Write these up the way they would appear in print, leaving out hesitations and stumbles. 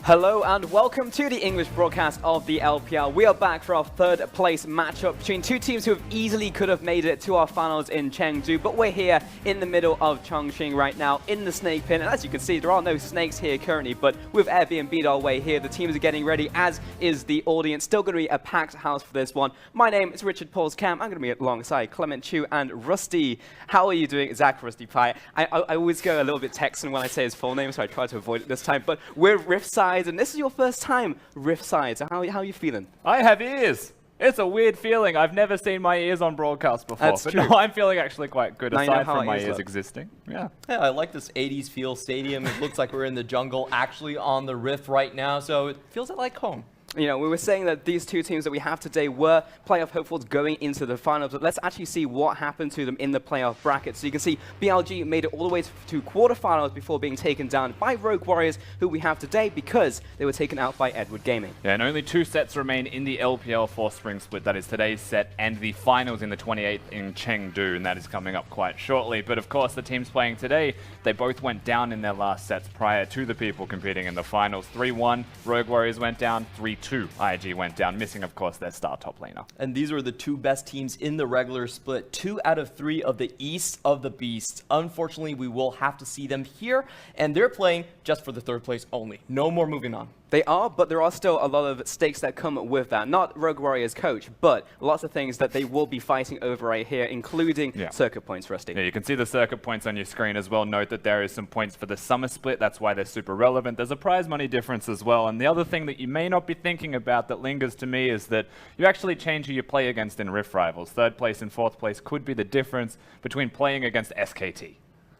Hello and welcome to the English broadcast of the LPL. We are back for our third place matchup between two teams who have easily could have made it to our finals in Chengdu, but we're here in the middle of Chongqing right now in the snake pin. And as you can see, there are no snakes here currently, but we've Airbnb'd our way here. The teams are getting ready, as is the audience. Still going to be a packed house for this one. My name is Richard Pauls Camp. I'm going to be alongside Clement Chu and Rusty. How are you doing? Zach Rusty Pie. I always go a little bit Texan when I say his full name, so I try to avoid it this time. But we're Riffside, and this is your first time Riffside, so how are you feeling? I have ears. It's a weird feeling. I've never seen my ears on broadcast before. That's but true. No, I'm feeling actually quite good, now aside from my ears existing. Yeah, I like this 80s feel stadium. It looks like we're in the jungle, actually on the Rift right now, so it feels like home. You know, we were saying that these two teams that we have today were playoff hopefuls going into the finals, but let's actually see what happened to them in the playoff bracket. So you can see BLG made it all the way to quarterfinals before being taken down by Rogue Warriors, who we have today because they were taken out by Edward Gaming. Yeah, and only 2 sets remain in the LPL for Spring Split. That is today's set and the finals in the 28th in Chengdu, and that is coming up quite shortly. But of course, the teams playing today, they both went down in their last sets prior to the people competing in the finals. 3-1, Rogue Warriors went down, 3-2. IG went down, missing, of course, their star top laner. And these were the 2 best teams in the regular split. 2 out of 3 of the East of the Beasts. Unfortunately, we will have to see them here, and they're playing just for the 3rd place only. No more moving on. They are, but there are still a lot of stakes that come with that. Not Rogue Warriors coach, but lots of things that they will be fighting over right here, including circuit points, Rusty. Yeah, you can see the circuit points on your screen as well. Note that there is some points for the summer split. That's why they're super relevant. There's a prize money difference as well. And the other thing that you may not be thinking about that lingers to me is that you actually change who you play against in Rift Rivals. 3rd place and 4th place could be the difference between playing against SKT.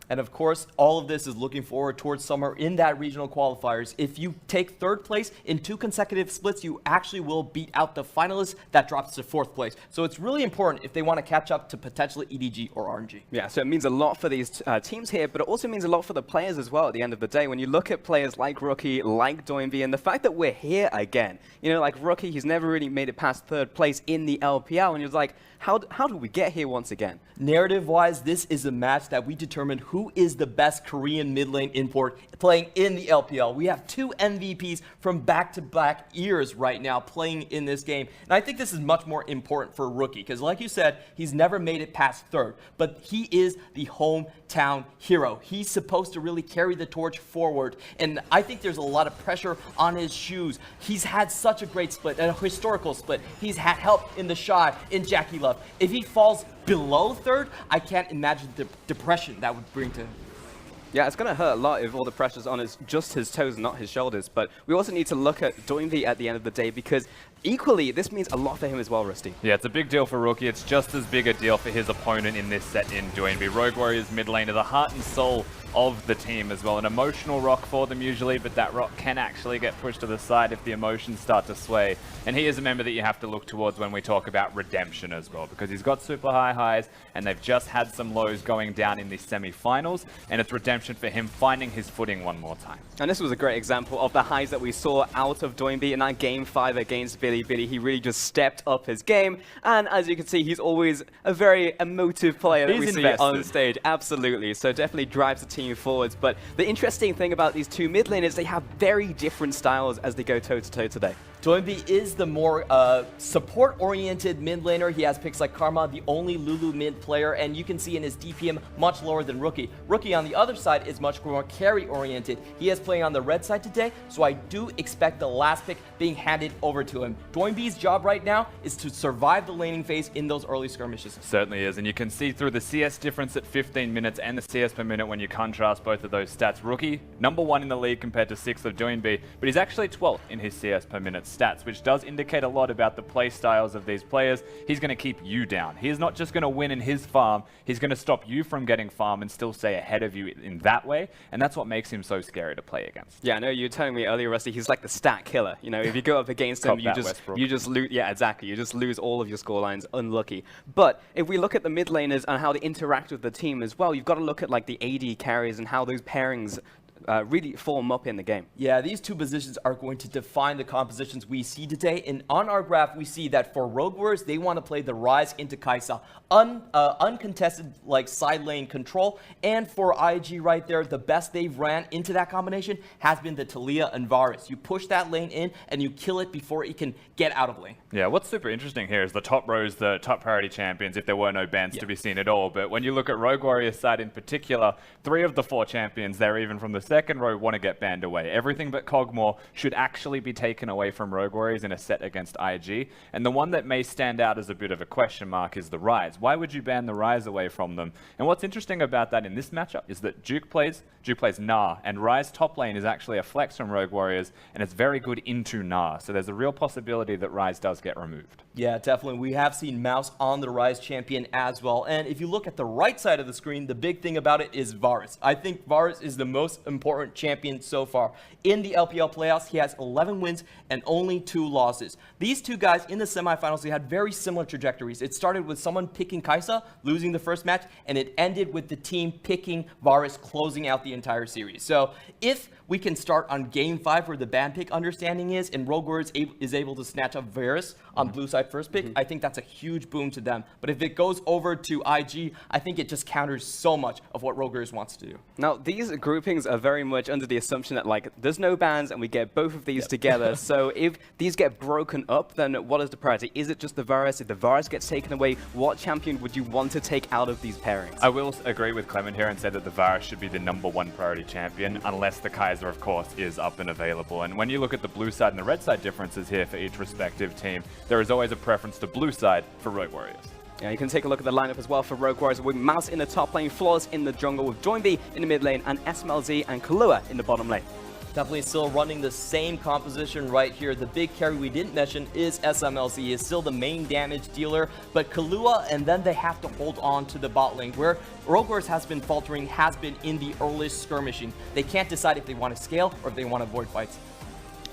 And of course, all of this is looking forward towards summer in that regional qualifiers. If you take 3rd place in 2 consecutive splits, you actually will beat out the finalists. That drops to 4th place. So it's really important if they want to catch up to potentially EDG or RNG. Yeah, so it means a lot for these teams here, but it also means a lot for the players as well at the end of the day. When you look at players like Rookie, like Doinby, and the fact that we're here again. You know, like Rookie, he's never really made it past 3rd place in the LPL, and you're like, how did we get here once again? Narrative-wise, this is a match that we determined who is the best Korean mid lane import playing in the LPL. We have 2 MVPs from back-to-back years right now playing in this game. And I think this is much more important for Rookie because, like you said, he's never made it past 3rd. But he is the hometown hero. He's supposed to really carry the torch forward. And I think there's a lot of pressure on his shoes. He's had such a great split, a historical split. He's had help in the Shy, in Jackie Love. If he falls below 3rd, I can't imagine the depression that would bring to him. Yeah, it's going to hurt a lot if all the pressure's on just his toes, not his shoulders. But we also need to look at Doinby at the end of the day because equally, this means a lot for him as well, Rusty. Yeah, it's a big deal for Rookie. It's just as big a deal for his opponent in this set in Doinby. Rogue Warriors mid laner, the heart and soul of the team as well. An emotional rock for them usually, but that rock can actually get pushed to the side if the emotions start to sway. And he is a member that you have to look towards when we talk about redemption as well, because he's got super high highs and they've just had some lows going down in the semi-finals, and it's redemption for him finding his footing one more time. And this was a great example of the highs that we saw out of Doinby in that Game 5 against Billy. He really just stepped up his game, and as you can see, he's always a very emotive player that we see on stage. Absolutely, so definitely drives the team forwards. But the interesting thing about these 2 mid laners, they have very different styles as they go toe-to-toe today. Doinby is the more support-oriented mid laner. He has picks like Karma, the only Lulu mid player, and you can see in his DPM much lower than Rookie. Rookie on the other side is much more carry-oriented. He is playing on the red side today, so I do expect the last pick being handed over to him. Doinby's job right now is to survive the laning phase in those early skirmishes. Certainly is, and you can see through the CS difference at 15 minutes and the CS per minute when you contrast both of those stats. Rookie, #1 in the league compared to 6th of Doinby, but he's actually 12th in his CS per minute stats, which does indicate a lot about the play styles of these players. He's going to keep you down. He's not just going to win in his farm, he's going to stop you from getting farm and still stay ahead of you in that way, and that's what makes him so scary to play against. Yeah, I know you were telling me earlier, Rusty, he's like the stat killer. You know, if you go up against him, you just lose. Yeah, exactly. You just lose all of your scorelines. Unlucky. But if we look at the mid laners and how they interact with the team as well, you've got to look at like the AD carries and how those pairings really form up in the game. Yeah, these two positions are going to define the compositions we see today. And on our graph, we see that for Rogue Warriors, they want to play the Ryze into Kai'Sa. Uncontested, like, side lane control. And for IG right there, the best they've ran into that combination has been the Taliyah and Varus. You push that lane in, and you kill it before it can get out of lane. Yeah, what's super interesting here is the top rows, the top priority champions, if there were no bans to be seen at all. But when you look at Rogue Warriors side in particular, 3 of the 4 champions there, even from the second row, want to get banned away. Everything but Kog'Maw should actually be taken away from Rogue Warriors in a set against IG. And the one that may stand out as a bit of a question mark is the Ryze. Why would you ban the Ryze away from them? And what's interesting about that in this matchup is that Duke plays Gnar, and Ryze top lane is actually a flex from Rogue Warriors, and it's very good into Gnar. So there's a real possibility that Ryze does get removed. Yeah, definitely. We have seen Mouse on the Ryze champion as well. And if you look at the right side of the screen, the big thing about it is Varus. I think Varus is the most important champion so far. In the LPL playoffs, he has 11 wins and only 2 losses. These two guys in the semifinals, they had very similar trajectories. It started with someone picking Kai'Sa, losing the first match, and it ended with the team picking Varus, closing out the entire series. So if we can start on game 5 where the ban pick understanding is, and Rogue Warriors is able to snatch up Varus on blue side first pick, I think that's a huge boom to them. But if it goes over to IG, I think it just counters so much of what Rogue Warriors wants to do. Now, these groupings are very much under the assumption that, like, there's no bans and we get both of these together. So if these get broken up, then what is the priority? Is it just the Varus? If the Varus gets taken away, what champion would you want to take out of these pairings? I will agree with Clement here and say that the Varus should be the #1 priority champion, unless the Kai'Sa, of course, is up and available. And when you look at the blue side and the red side differences here for each respective team, there is always a preference to blue side for Rogue Warriors. Yeah, you can take a look at the lineup as well for Rogue Warriors with Mouse in the top lane, Flawless in the jungle, with Joinby in the mid lane, and SMLZ and Kahlua in the bottom lane. Definitely still running the same composition right here. The big carry we didn't mention is SMLZ. He is still the main damage dealer, but Kahlua, and then they have to hold on to the bot lane, where Rogue Warriors has been faltering, has been in the earliest skirmishing. They can't decide if they want to scale or if they want to avoid fights.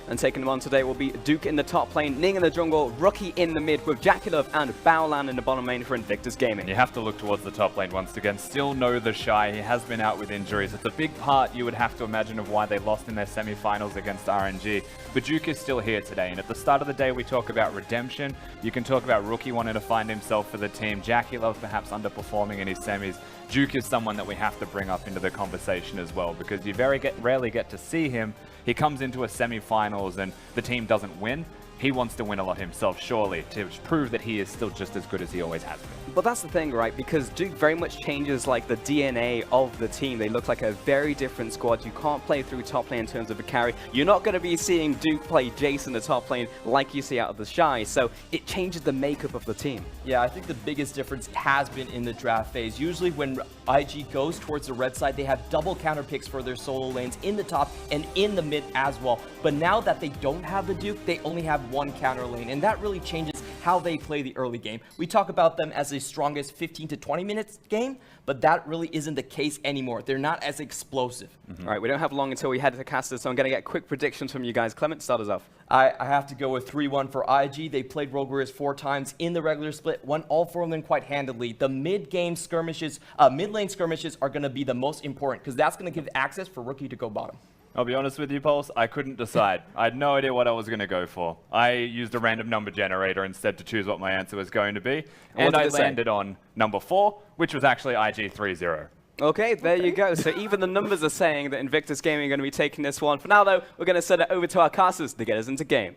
And taking them on today will be Duke in the top lane, Ning in the jungle, Rookie in the mid with JackeyLove and Baolan in the bottom lane for Invictus Gaming. You have to look towards the top lane once again. Still know the Shy. He has been out with injuries. It's a big part, you would have to imagine, of why they lost in their semi-finals against RNG. But Duke is still here today. And at the start of the day, we talk about redemption. You can talk about Rookie wanting to find himself for the team. JackeyLove perhaps underperforming in his semis. Duke is someone that we have to bring up into the conversation as well, because you rarely get to see him. He comes into a semi-finals and the team doesn't win. He wants to win a lot himself, surely, to prove that he is still just as good as he always has been. But that's the thing, right? Because Duke very much changes, like, the DNA of the team. They look like a very different squad. You can't play through top lane in terms of a carry. You're not going to be seeing Duke play Jace in the top lane like you see out of the Shy. So it changes the makeup of the team. Yeah, I think the biggest difference has been in the draft phase. Usually when IG goes towards the red side, they have double counter picks for their solo lanes in the top and in the mid as well. But now that they don't have the Duke, they only have one counter lane, and that really changes how they play the early game. We talk about them as the strongest 15 to 20 minutes game, but that really isn't the case anymore. They're not as explosive. All right, we don't have long until we head to casters, so I'm going to get quick predictions from you guys. Clement, start us off. I have to go with 3-1 for IG. They played Rogue Warriors 4 times in the regular split, won all 4 of them quite handedly. The mid-game skirmishes, mid-lane skirmishes are going to be the most important, because that's going to give access for Rookie to go bottom. I'll be honest with you, Pulse, I couldn't decide. I had no idea what I was going to go for. I used a random number generator instead to choose what my answer was going to be. And I landed on number 4, which was actually IG 3-0. Okay, there you go. So even the numbers are saying that Invictus Gaming are going to be taking this one. For now, though, we're going to send it over to our casters to get us into game.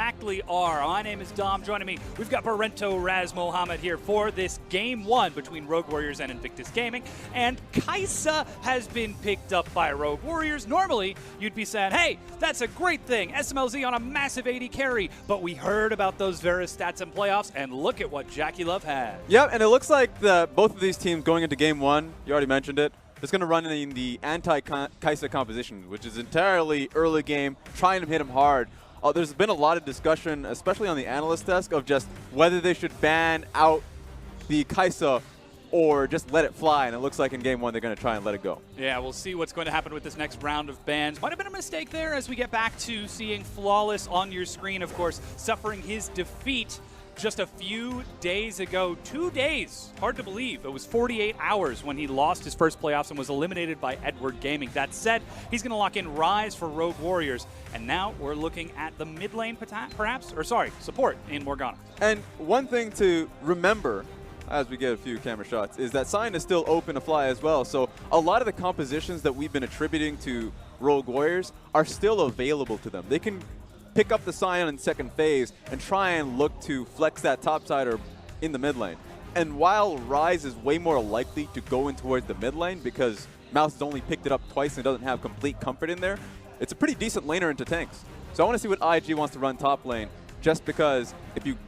Exactly are. My name is Dom. Joining me, we've got Barento Raz Mohammed here for this Game 1 between Rogue Warriors and Invictus Gaming. And Kai'Sa has been picked up by Rogue Warriors. Normally, you'd be saying, hey, that's a great thing. SMLZ on a massive 80 carry. But we heard about those Varus stats in playoffs, and look at what JackeyLove has. Yep, and it looks like both of these teams going into Game 1, you already mentioned it, it's going to run in the anti-Kai'Sa composition, which is entirely early game, trying to hit him hard. There's been a lot of discussion, especially on the analyst desk, of just whether they should ban out the Kai'Sa or just let it fly, and it looks like in Game 1 they're going to try and let it go. Yeah, we'll see what's going to happen with this next round of bans. Might have been a mistake there as we get back to seeing Flawless on your screen, of course, suffering his defeat just a few days ago, 2 days, hard to believe, it was 48 hours when he lost his first playoffs and was eliminated by Edward Gaming. That said, he's going to lock in Rise for Rogue Warriors, and now we're looking at the mid lane perhaps, or sorry, support in Morgana. And one thing to remember as we get a few camera shots is that Sign is still open to fly as well. So a lot of the compositions that we've been attributing to Rogue Warriors are still available to them. They can pick up the Scion in second phase and try and look to flex that topsider in the mid lane. And while Rise is way more likely to go in towards the mid lane because Mouse has only picked it up twice and doesn't have complete comfort in there, it's a pretty decent laner into tanks. So I want to see what IG wants to run top lane, just because if you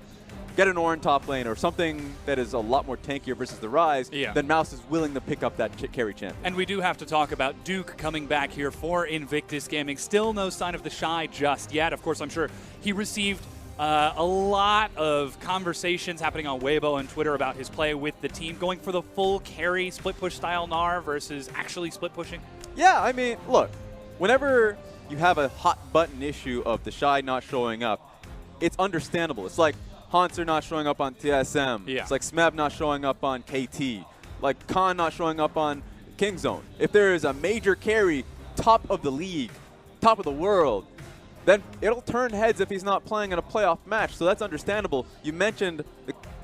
get an Orin top lane or something that is a lot more tankier versus the Rise, then Mouse is willing to pick up that carry champion. And we do have to talk about Duke coming back here for Invictus Gaming. Still no sign of the Shy just yet. Of course, I'm sure he received a lot of conversations happening on Weibo and Twitter about his play with the team, going for the full carry split push style Gnar versus actually split pushing. Yeah, I mean, look, whenever you have a hot button issue of the Shy not showing up, it's understandable. It's like Hanser not showing up on TSM. It's like Smeb not showing up on KT. Like Khan not showing up on Kingzone. If there is a major carry, top of the league, top of the world, then it'll turn heads if he's not playing in a playoff match. So that's understandable. You mentioned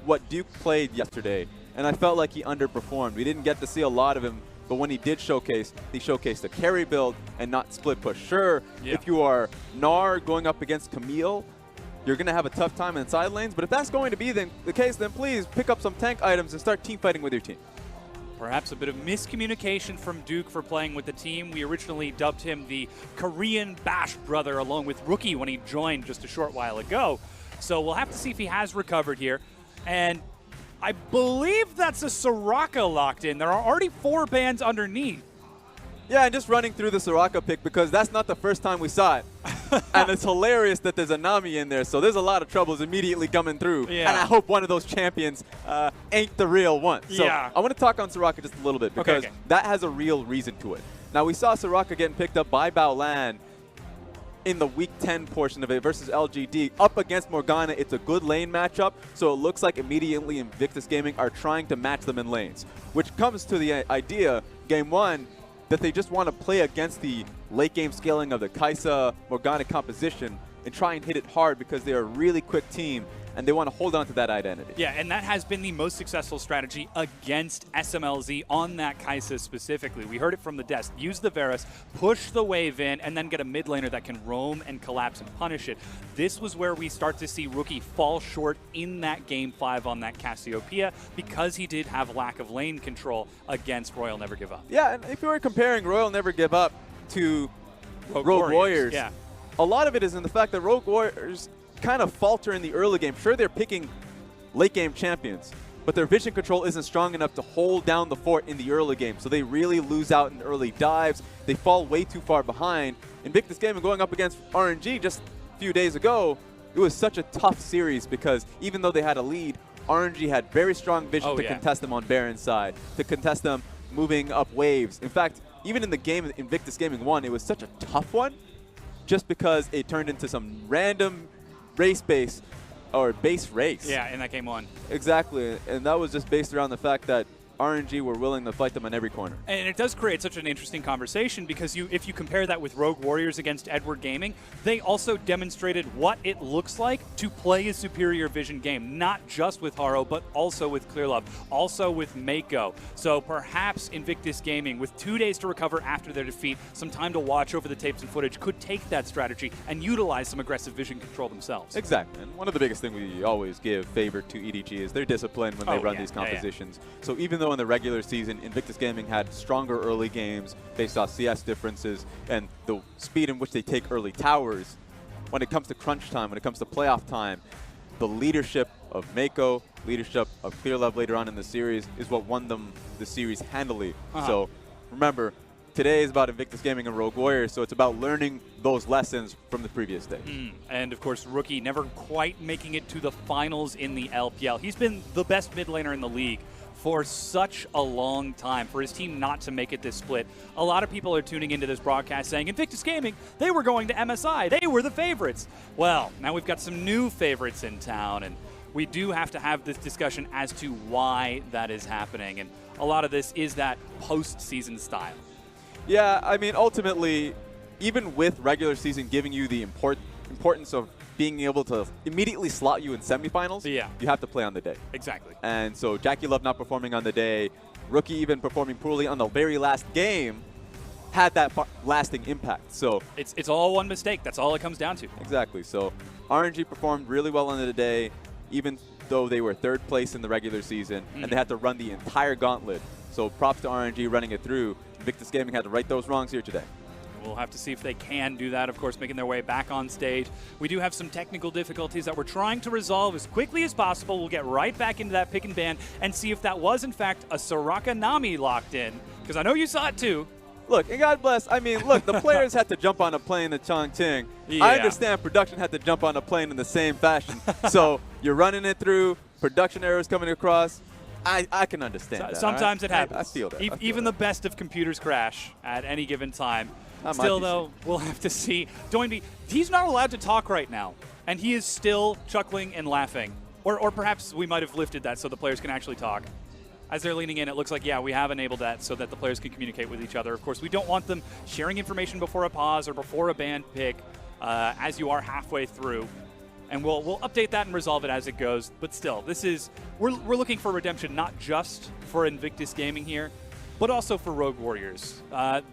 what Duke played yesterday, and I felt like he underperformed. We didn't get to see a lot of him, but when he did showcase, he showcased a carry build and not split push. Sure, if you are Gnar going up against Camille, you're going to have a tough time in side lanes, but if that's going to be the case, then please pick up some tank items and start team fighting with your team. Perhaps a bit of miscommunication from Duke for playing with the team. We originally dubbed him the Korean Bash brother along with Rookie when he joined just a short while ago. So we'll have to see if he has recovered here. And I believe that's a Soraka locked in. There are already 4 bans underneath. Yeah, and just running through the Soraka pick because that's not the first time we saw it. And it's hilarious that there's a Nami in there, so there's a lot of troubles immediately coming through. And I hope one of those champions ain't the real one. So I want to talk on Soraka just a little bit because that has a real reason to it. Now, we saw Soraka getting picked up by Baolan in the Week 10 portion of it versus LGD. Up against Morgana, it's a good lane matchup, so it looks like immediately Invictus Gaming are trying to match them in lanes, which comes to the idea, Game 1, that they just want to play against the late game scaling of the Kai'Sa Morgana composition and try and hit it hard because they're a really quick team and they want to hold on to that identity. Yeah, and that has been the most successful strategy against SMLZ on that Kai'Sa specifically. We heard it from the desk. Use the Varus, push the wave in, and then get a mid laner that can roam and collapse and punish it. This was where we start to see Rookie fall short in that Game 5 on that Cassiopeia because he did have lack of lane control against Royal Never Give Up. Yeah, and if you were comparing Royal Never Give Up to Rogue Warriors, a lot of it is in the fact that Rogue Warriors kind of falter in the early game. Sure, they're picking late game champions, but their vision control isn't strong enough to hold down the fort in the early game, so they really lose out in early dives. They fall way too far behind. Invictus Gaming going up against RNG just a few days ago, it was such a tough series because even though they had a lead, RNG had very strong vision to contest them on Baron's side, to contest them moving up waves. In fact, even in the game that Invictus Gaming won, it was such a tough one just because it turned into some random base race. Yeah, in that Game 1. Exactly, and that was just based around the fact that RNG were willing to fight them on every corner. And it does create such an interesting conversation because if you compare that with Rogue Warriors against Edward Gaming, they also demonstrated what it looks like to play a superior vision game, not just with Haro, but also with Clearlove, also with Mako. So perhaps Invictus Gaming, with 2 days to recover after their defeat, some time to watch over the tapes and footage, could take that strategy and utilize some aggressive vision control themselves. Exactly, and one of the biggest things we always give favor to EDG is their discipline when they run these compositions. So even though in the regular season, Invictus Gaming had stronger early games based off CS differences and the speed in which they take early towers, when it comes to crunch time, when it comes to playoff time, the leadership of Mako, leadership of Clearlove later on in the series is what won them the series handily. So remember, today is about Invictus Gaming and Rogue Warriors, so it's about learning those lessons from the previous day. And of course, Rookie never quite making it to the finals in the LPL. He's been the best mid laner in the league for such a long time. For his team not to make it this split, a lot of people are tuning into this broadcast saying, Invictus Gaming, they were going to MSI. They were the favorites. Well, now we've got some new favorites in town, and we do have to have this discussion as to why that is happening. And a lot of this is that postseason style. Yeah, I mean, ultimately, even with regular season giving you the importance of being able to immediately slot you in semifinals, Yeah. you have to play on the day. Exactly. And so Jackie Love not performing on the day, Rookie even performing poorly on the very last game, had that lasting impact. So It's all one mistake. That's all it comes down to. exactly. So RNG performed really well on the day, even though they were third place in the regular season, and they had to run the entire gauntlet. So props to RNG running it through. Invictus Gaming had to right those wrongs here today. We'll have to see if they can do that, of course, making their way back on stage. We do have some technical difficulties that we're trying to resolve as quickly as possible. We'll get right back into that pick and ban and see if that was, in fact, a Soraka Nami locked in, because I know you saw it too. Look, and God bless, I mean, look, the players had to jump on a plane to Chongqing. Yeah. I understand production had to jump on a plane in the same fashion. So you're running it through, production errors coming across. I can understand that. Sometimes right? it happens. I feel that. Even the best of computers crash at any given time. Not my Still, PC. though, we'll have to see. Doinby, he's not allowed to talk right now, and he is still chuckling and laughing. Or perhaps we might have lifted that so the players can actually talk. As they're leaning in, it looks like, yeah, we have enabled that so that the players can communicate with each other. Of course, we don't want them sharing information before a pause or before a band pick as you are halfway through. And we'll update that and resolve it as it goes. But still, we're looking for redemption not just for Invictus Gaming here, but also for Rogue Warriors.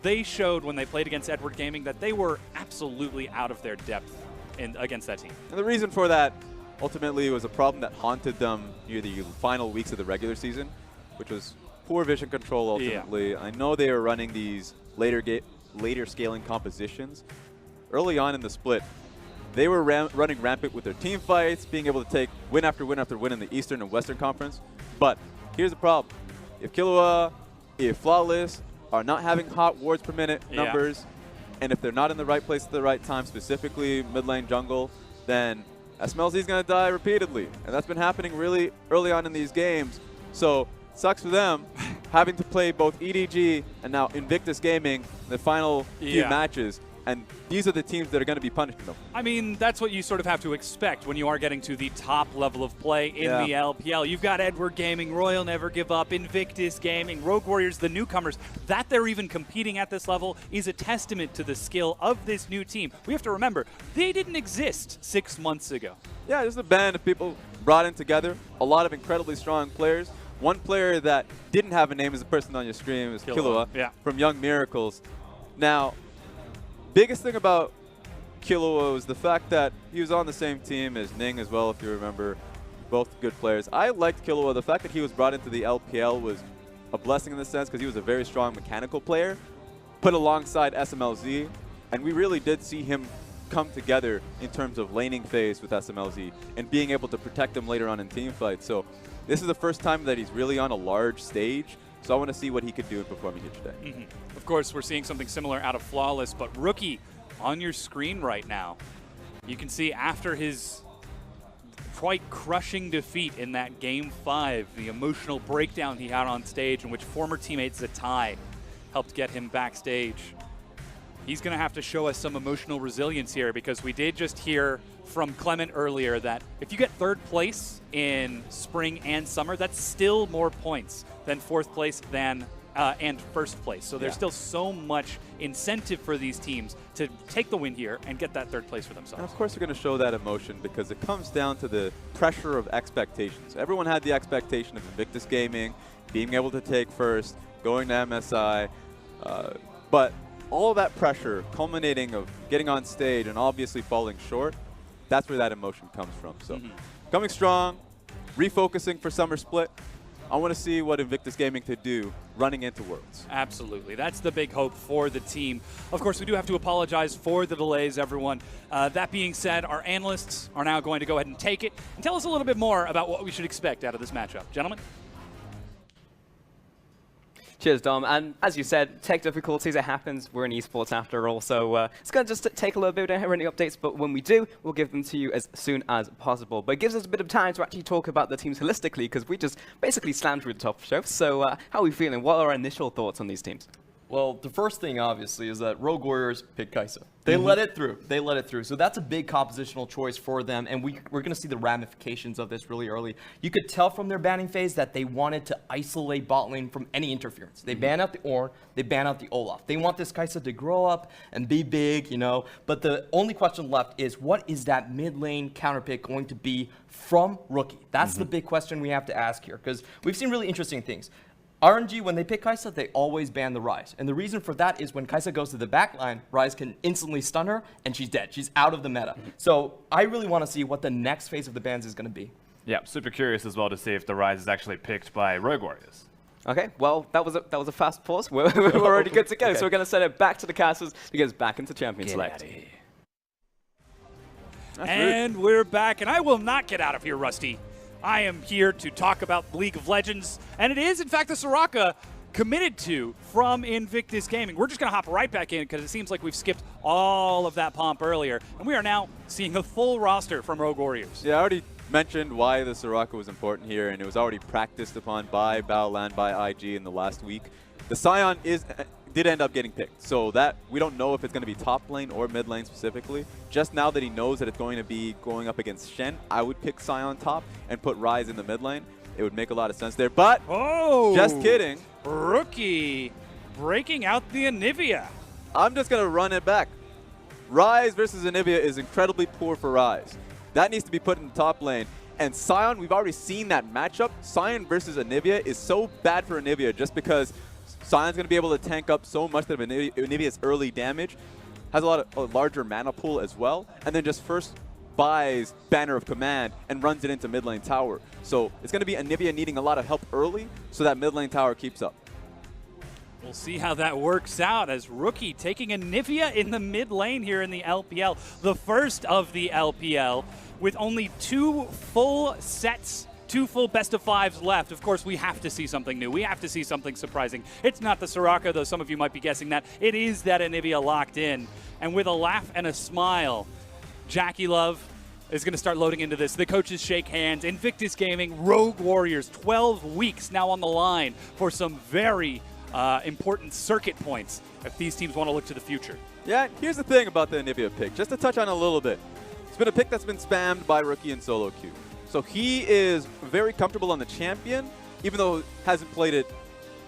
They showed when they played against Edward Gaming that they were absolutely out of their depth against that team. And the reason for that ultimately was a problem that haunted them near the final weeks of the regular season, which was poor vision control ultimately. Yeah. I know they were running these later scaling compositions. Early on in the split, they were running rampant with their team fights, being able to take win after win after win in the Eastern and Western Conference. But here's the problem. If Killua, if Flawless are not having hot wards per minute numbers, and if they're not in the right place at the right time, specifically mid lane jungle, then SMLZ is going to die repeatedly. And that's been happening really early on in these games. So sucks for them having to play both EDG and now Invictus Gaming in the final few matches. And these are the teams that are going to be punishing them. I mean, that's what you sort of have to expect when you are getting to the top level of play in the LPL. You've got Edward Gaming, Royal Never Give Up, Invictus Gaming, Rogue Warriors, the newcomers. That they're even competing at this level is a testament to the skill of this new team. We have to remember, they didn't exist 6 months ago. Yeah, there's a band of people brought in together, a lot of incredibly strong players. One player that didn't have a name as a person on your stream is Killua from Young Miracles. Now, biggest thing about Killua was the fact that he was on the same team as Ning as well, if you remember. Both good players. I liked Killua. The fact that he was brought into the LPL was a blessing in the sense because he was a very strong mechanical player, put alongside SMLZ, and we really did see him come together in terms of laning phase with SMLZ and being able to protect him later on in team fights. So this is the first time that he's really on a large stage. So I want to see what he could do in performing here today. Of course, we're seeing something similar out of Flawless, but Rookie on your screen right now. You can see after his quite crushing defeat in that Game 5, the emotional breakdown he had on stage in which former teammate Zatai helped get him backstage. He's going to have to show us some emotional resilience here because we did just hear from Clement earlier that if you get third place in spring and summer, that's still more points than fourth place and first place. So there's still so much incentive for these teams to take the win here and get that third place for themselves. And of course, you're going to show that emotion because it comes down to the pressure of expectations. Everyone had the expectation of Invictus Gaming being able to take first, going to MSI, but all of that pressure culminating of getting on stage and obviously falling short, that's where that emotion comes from. So coming strong, refocusing for Summer Split. I want to see what Invictus Gaming could do running into Worlds. Absolutely. That's the big hope for the team. Of course, we do have to apologize for the delays, everyone. That being said, our analysts are now going to go ahead and take it and tell us a little bit more about what we should expect out of this matchup. Gentlemen? Cheers, Dom. And as you said, tech difficulties, it happens. We're in esports after all, so it's going to just take a little bit. We don't have any updates, but when we do, we'll give them to you as soon as possible. But it gives us a bit of time to actually talk about the teams holistically, because we just basically slammed through the top show. So how are we feeling? What are our initial thoughts on these teams? Well, the first thing, obviously, is that Rogue Warriors picked Kai'Sa. They let it through. They let it through. So that's a big compositional choice for them, and we're going to see the ramifications of this really early. You could tell from their banning phase that they wanted to isolate bot lane from any interference. They ban out the Ornn, they ban out the Olaf. They want this Kai'Sa to grow up and be big, you know, but the only question left is what is that mid lane counter pick going to be from Rookie? That's the big question we have to ask here, because we've seen really interesting things. RNG, when they pick Kai'Sa, they always ban the Ryze. And the reason for that is when Kai'Sa goes to the back line, Ryze can instantly stun her, and she's dead. She's out of the meta. So I really want to see what the next phase of the bans is going to be. Yeah, super curious as well to see if the Ryze is actually picked by Rogue Warriors. Okay, well, that was a fast pause. We're already good to go. Okay. So we're going to send it back to the castles because back into Champion Select. And we're back, and I will not get out of here, Rusty. I am here to talk about League of Legends, and it is, in fact, the Soraka committed to from Invictus Gaming. We're just going to hop right back in because it seems like we've skipped all of that pomp earlier, and we are now seeing a full roster from Rogue Warriors. Yeah, I already mentioned why the Soraka was important here, and it was already practiced upon by Battleland, by IG in the last week. The Sion did end up getting picked, so that we don't know if it's going to be top lane or mid lane specifically. Just now that he knows that it's going to be going up against Shen, I would pick Sion top and put Ryze in the mid lane. It would make a lot of sense there, but just kidding. Rookie breaking out the Anivia. I'm just going to run it back. Ryze versus Anivia is incredibly poor for Ryze. That needs to be put in the top lane. And Sion, we've already seen that matchup. Sion versus Anivia is so bad for Anivia just because Sion's going to be able to tank up so much of Anivia's early damage, has a larger mana pool as well, and then just first buys Banner of Command and runs it into mid lane tower. So it's going to be Anivia needing a lot of help early so that mid lane tower keeps up. We'll see how that works out as Rookie taking Anivia in the mid lane here in the LPL, the first of the LPL, with only 2 full sets, 2 full best of 5s left. Of course, we have to see something new. We have to see something surprising. It's not the Soraka, though some of you might be guessing that. It is that Anivia locked in. And with a laugh and a smile, Jackie Love is going to start loading into this. The coaches shake hands. Invictus Gaming, Rogue Warriors, 12 weeks now on the line for some very important circuit points if these teams want to look to the future. Yeah, here's the thing about the Anivia pick, just to touch on a little bit. It's been a pick that's been spammed by Rookie and solo queue. So he is very comfortable on the champion, even though he hasn't played it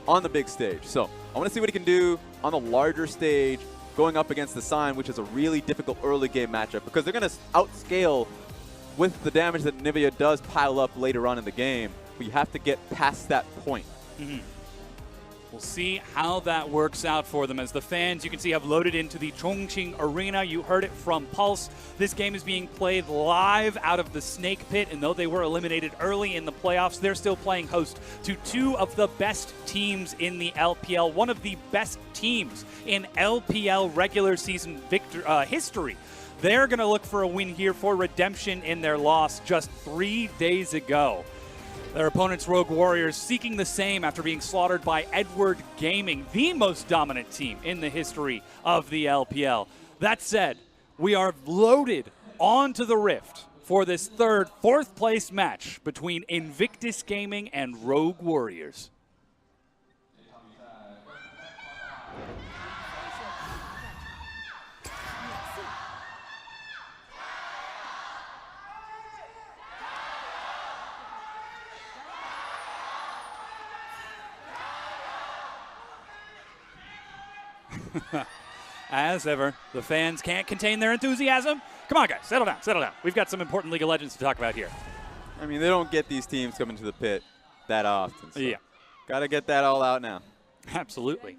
on the big stage. So I want to see what he can do on the larger stage, going up against the Sion, which is a really difficult early game matchup because they're going to outscale with the damage that Anivia does pile up later on in the game. But you have to get past that point. We'll see how that works out for them as the fans, you can see, have loaded into the Chongqing Arena. You heard it from Pulse. This game is being played live out of the Snake Pit, and though they were eliminated early in the playoffs, they're still playing host to 2 of the best teams in the LPL, one of the best teams in LPL regular season history. They're going to look for a win here for redemption in their loss just 3 days ago. Their opponents, Rogue Warriors, seeking the same after being slaughtered by Edward Gaming, the most dominant team in the history of the LPL. That said, we are loaded onto the Rift for this fourth place match between Invictus Gaming and Rogue Warriors. As ever, the fans can't contain their enthusiasm. Come on, guys, settle down, settle down. We've got some important League of Legends to talk about here. I mean, they don't get these teams coming to the pit that often. So yeah. Got to get that all out now. Absolutely.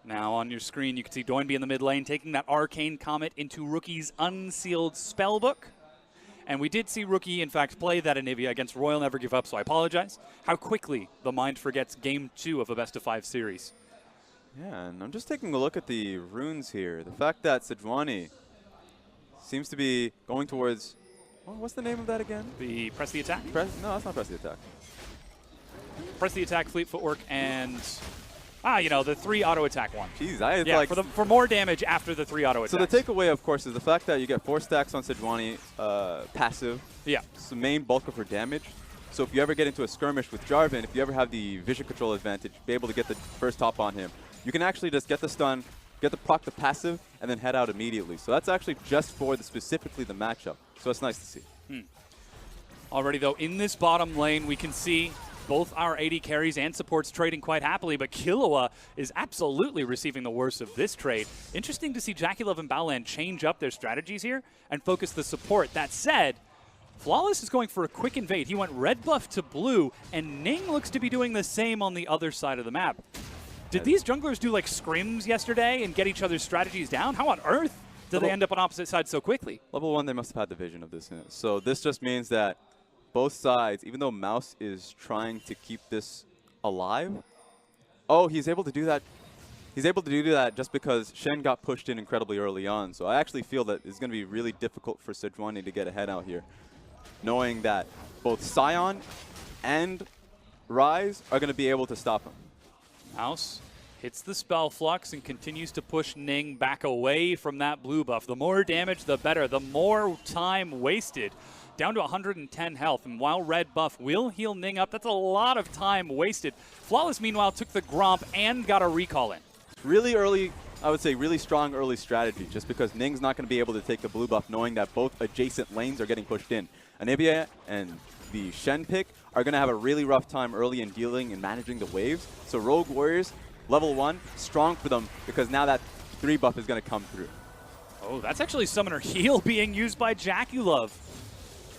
Now on your screen, you can see Doinby in the mid lane taking that Arcane Comet into Rookie's unsealed spellbook. And we did see Rookie, in fact, play that Anivia against Royal Never Give Up, so I apologize. How quickly the mind forgets Game 2 of a best-of-5 series. Yeah, and I'm just taking a look at the runes here. The fact that Sejuani seems to be going towards, what's the name of that again? The Press the Attack? No, that's not Press the Attack. Press the Attack, Fleet Footwork, and, you know, the 3 auto-attack one. Jeez, yeah, like for more damage after the 3 auto-attacks. So the takeaway, of course, is the fact that you get 4 stacks on Sejuani passive. Yeah. It's the main bulk of her damage. So if you ever get into a skirmish with Jarvan, if you ever have the vision control advantage, be able to get the first top on him, you can actually just get the stun, get to proc the passive, and then head out immediately. So that's actually just for specifically the matchup. So it's nice to see. Already, though, in this bottom lane, we can see both our AD carries and supports trading quite happily, but Killua is absolutely receiving the worst of this trade. Interesting to see JackeyLove and Baolan change up their strategies here and focus the support. That said, Flawless is going for a quick invade. He went red buff to blue, and Ning looks to be doing the same on the other side of the map. Did these junglers do like scrims yesterday and get each other's strategies down? How on earth did they end up on opposite sides so quickly? Level 1, they must have had the vision of this. So this just means that both sides, even though Mouse is trying to keep this alive, he's able to do that. He's able to do that just because Shen got pushed in incredibly early on. So I actually feel that it's going to be really difficult for Sejuani to get ahead out here, knowing that both Sion and Rise are going to be able to stop him. Mouse hits the spell flux and continues to push Ning back away from that blue buff. The more damage, the better. The more time wasted. Down to 110 health, and while red buff will heal Ning up, that's a lot of time wasted. Flawless, meanwhile, took the Gromp and got a recall in. Really early, I would say really strong early strategy, just because Ning's not going to be able to take the blue buff, knowing that both adjacent lanes are getting pushed in. Anivia and the Shen pick are going to have a really rough time early in dealing and managing the waves. So Rogue Warriors, level 1, strong for them, because now that 3 buff is going to come through. Oh, that's actually Summoner Heal being used by JackeyLove.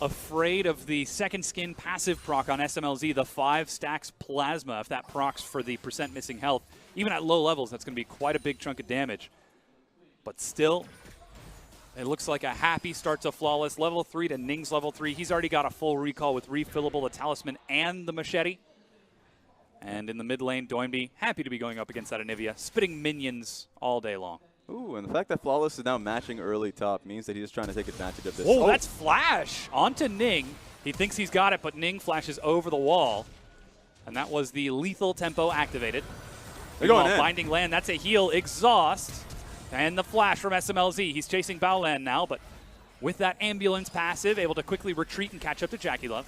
Afraid of the second skin passive proc on SMLZ, the 5 stacks plasma. If that procs for the % missing health, even at low levels, that's going to be quite a big chunk of damage. But still, it looks like a happy start to Flawless. Level 3 to Ning's level 3. He's already got a full recall with refillable, the talisman, and the machete. And in the mid lane, Doinby happy to be going up against that Anivia, spitting minions all day long. Ooh, and the fact that Flawless is now matching early top means that he's trying to take advantage of this. Oh, that's Flash onto Ning. He thinks he's got it, but Ning flashes over the wall. And that was the lethal tempo activated. They're going in. Binding Land, that's a heal. Exhaust. And the flash from SMLZ. He's chasing Baolan now, but with that ambulance passive, able to quickly retreat and catch up to JackeyLove.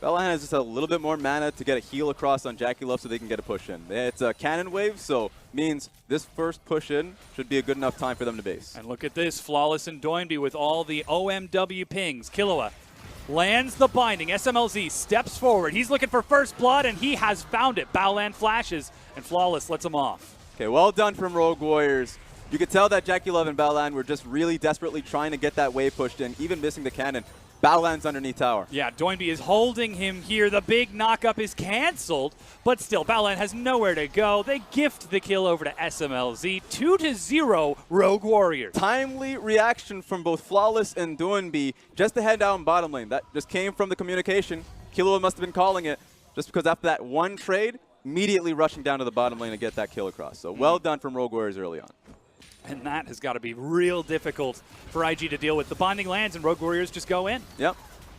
Baolan has just a little bit more mana to get a heal across on JackeyLove so they can get a push in. It's a cannon wave, so means this first push in should be a good enough time for them to base. And look at this, Flawless and Doinby with all the OMW pings. Killua lands the binding. SMLZ steps forward. He's looking for first blood, and he has found it. Baolan flashes, and Flawless lets him off. Okay, well done from Rogue Warriors. You could tell that JackeyLove and Baolan were just really desperately trying to get that wave pushed in, even missing the cannon. Baolan's underneath tower. Yeah, Doinby is holding him here. The big knockup is canceled, but still, Baolan has nowhere to go. They gift the kill over to SMLZ. 2-0 Rogue Warriors. Timely reaction from both Flawless and Doinby just to head down bottom lane. That just came from the communication. Killua must have been calling it, just because after that one trade, immediately rushing down to the bottom lane to get that kill across. So well done from Rogue Warriors early on. And that has got to be real difficult for IG to deal with. The binding lands and Rogue Warriors just go in. Yep.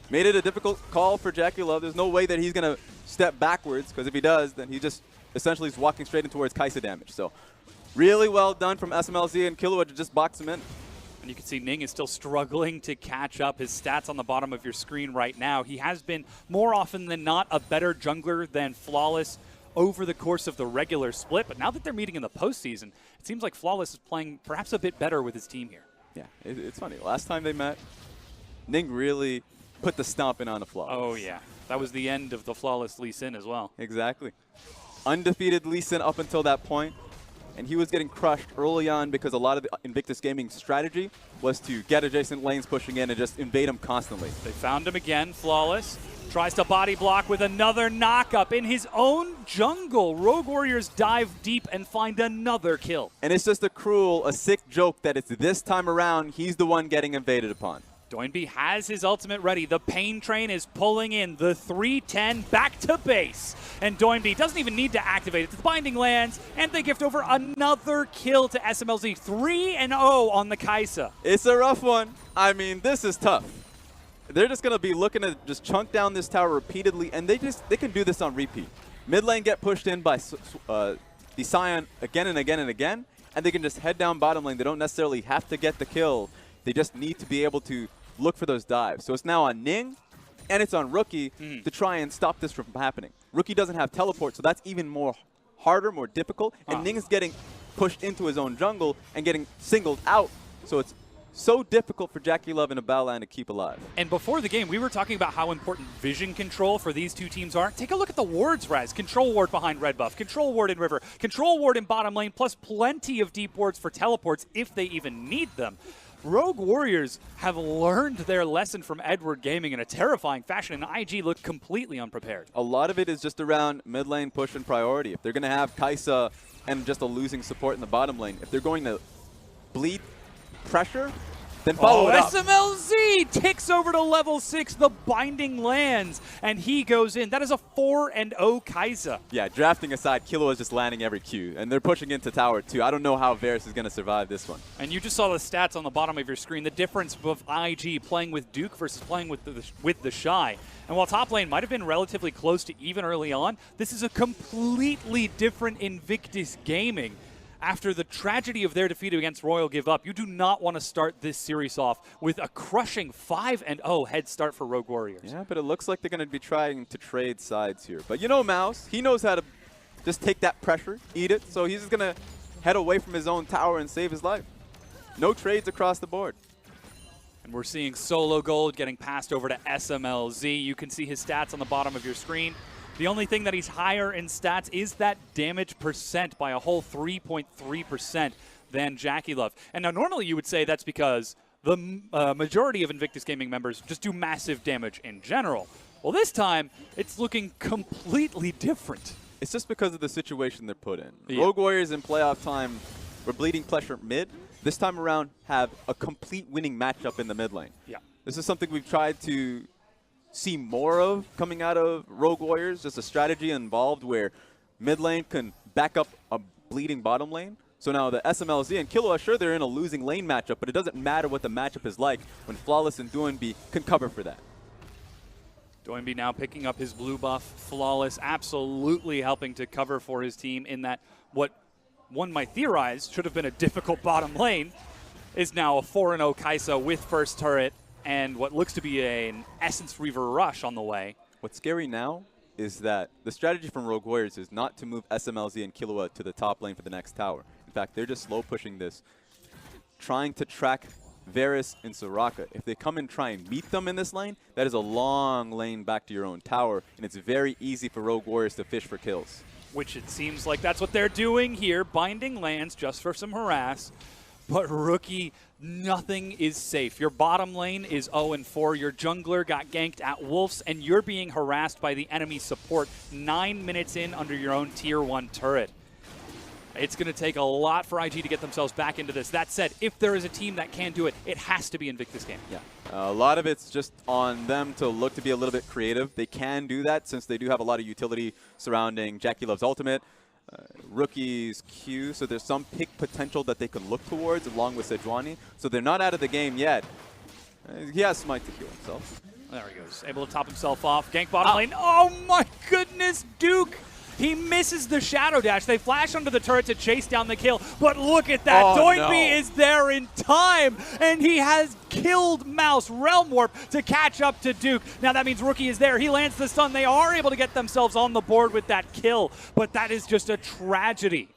Made it a difficult call for JackeyLove. There's no way that he's going to step backwards, because if he does, then he just essentially is walking straight in towards Kaisa damage. So really well done from SMLZ and Killua to just box him in. And you can see Ning is still struggling to catch up. His stats on the bottom of your screen right now. He has been more often than not a better jungler than Flawless over the course of the regular split, but now that they're meeting in the postseason, it seems like Flawless is playing perhaps a bit better with his team here. Yeah, it's funny. Last time they met, Ning really put the stomping on the Flawless. Oh, yeah. That was the end of the Flawless Lee Sin as well. Exactly. Undefeated Lee Sin up until that point, and he was getting crushed early on because a lot of the Invictus Gaming strategy was to get adjacent lanes pushing in and just invade him constantly. They found him again, Flawless. Tries to body block with another knockup in his own jungle. Rogue Warriors dive deep and find another kill. And it's just a sick joke that it's this time around he's the one getting invaded upon. Doinby has his ultimate ready. The pain train is pulling in. The 310 back to base. And Doinby doesn't even need to activate it. The binding lands, and they gift over another kill to SMLZ. 3-0 on the Kaisa. It's a rough one. I mean, this is tough. They're just going to be looking to just chunk down this tower repeatedly, and they can do this on repeat. Mid lane get pushed in by the Sion again and again and again, and they can just head down bottom lane. They don't necessarily have to get the kill. They just need to be able to look for those dives. So it's now on Ning, and it's on Rookie to try and stop this from happening. Rookie doesn't have teleport, so that's even more harder, more difficult, and Ning is getting pushed into his own jungle and getting singled out. So it's so difficult for JackeyLove and a Battleline to keep alive. And before the game, we were talking about how important vision control for these two teams are. Take a look at the wards, Raz. Control ward behind red buff, control ward in river, control ward in bottom lane, plus plenty of deep wards for teleports if they even need them. Rogue Warriors have learned their lesson from Edward Gaming in a terrifying fashion, and IG looked completely unprepared. A lot of it is just around mid lane push and priority. If they're going to have Kai'Sa and just a losing support in the bottom lane, if they're going to bleed pressure, then follow it up. SMLZ ticks over to level 6. The binding lands, and he goes in. That is a 4-0 Kai'Sa. Yeah, drafting aside, Killua is just landing every Q, and they're pushing into tower too. I don't know how Varus is going to survive this one. And you just saw the stats on the bottom of your screen, the difference of IG playing with Duke versus playing with the Shy. And while top lane might have been relatively close to even early on, this is a completely different Invictus Gaming. After the tragedy of their defeat against Royal Give Up, you do not want to start this series off with a crushing 5-0 head start for Rogue Warriors. Yeah, but it looks like they're going to be trying to trade sides here. But you know Mouse, he knows how to just take that pressure, eat it, so he's just going to head away from his own tower and save his life. No trades across the board. And we're seeing Solo Gold getting passed over to SMLZ. You can see his stats on the bottom of your screen. The only thing that he's higher in stats is that damage percent by a whole 3.3% than JackeyLove. And now normally you would say that's because the majority of Invictus Gaming members just do massive damage in general. Well, this time it's looking completely different. It's just because of the situation they're put in. Yeah. Rogue Warriors in playoff time were bleeding pressure mid. This time around have a complete winning matchup in the mid lane. Yeah. This is something we've tried to see more of coming out of Rogue Warriors, just a strategy involved where mid lane can back up a bleeding bottom lane. So now the SMLZ and Killua, sure, they're in a losing lane matchup, but it doesn't matter what the matchup is like when Flawless and Doinby can cover for that. Doinby now picking up his blue buff. Flawless absolutely helping to cover for his team in that what one might theorize should have been a difficult bottom lane is now a 4-0 Kai'Sa with first turret and what looks to be an Essence Reaver rush on the way. What's scary now is that the strategy from Rogue Warriors is not to move SMLZ and Killua to the top lane for the next tower. In fact, they're just slow pushing this, trying to track Varus and Soraka. If they come and try and meet them in this lane, that is a long lane back to your own tower, and it's very easy for Rogue Warriors to fish for kills. Which it seems like that's what they're doing here, binding lands just for some harass. But Rookie, nothing is safe. Your bottom lane is 0-4. Your jungler got ganked at Wolves, and you're being harassed by the enemy support 9 minutes in under your own Tier 1 turret. It's going to take a lot for IG to get themselves back into this. That said, if there is a team that can do it, it has to be Invictus Gaming. Yeah, a lot of it's just on them to look to be a little bit creative. They can do that since they do have a lot of utility surrounding JackeyLove's ultimate. Rookie's Q, so there's some pick potential that they can look towards along with Sejuani. So they're not out of the game yet. He has Smite to heal himself. There he goes, able to top himself off. Gank bottom lane. Oh my goodness, Duke! He misses the Shadow Dash. They flash under the turret to chase down the kill. But look at that. Oh, Doinby is there in time. And he has killed Mouse Realm Warp to catch up to Duke. Now that means Rookie is there. He lands the stun. They are able to get themselves on the board with that kill. But that is just a tragedy.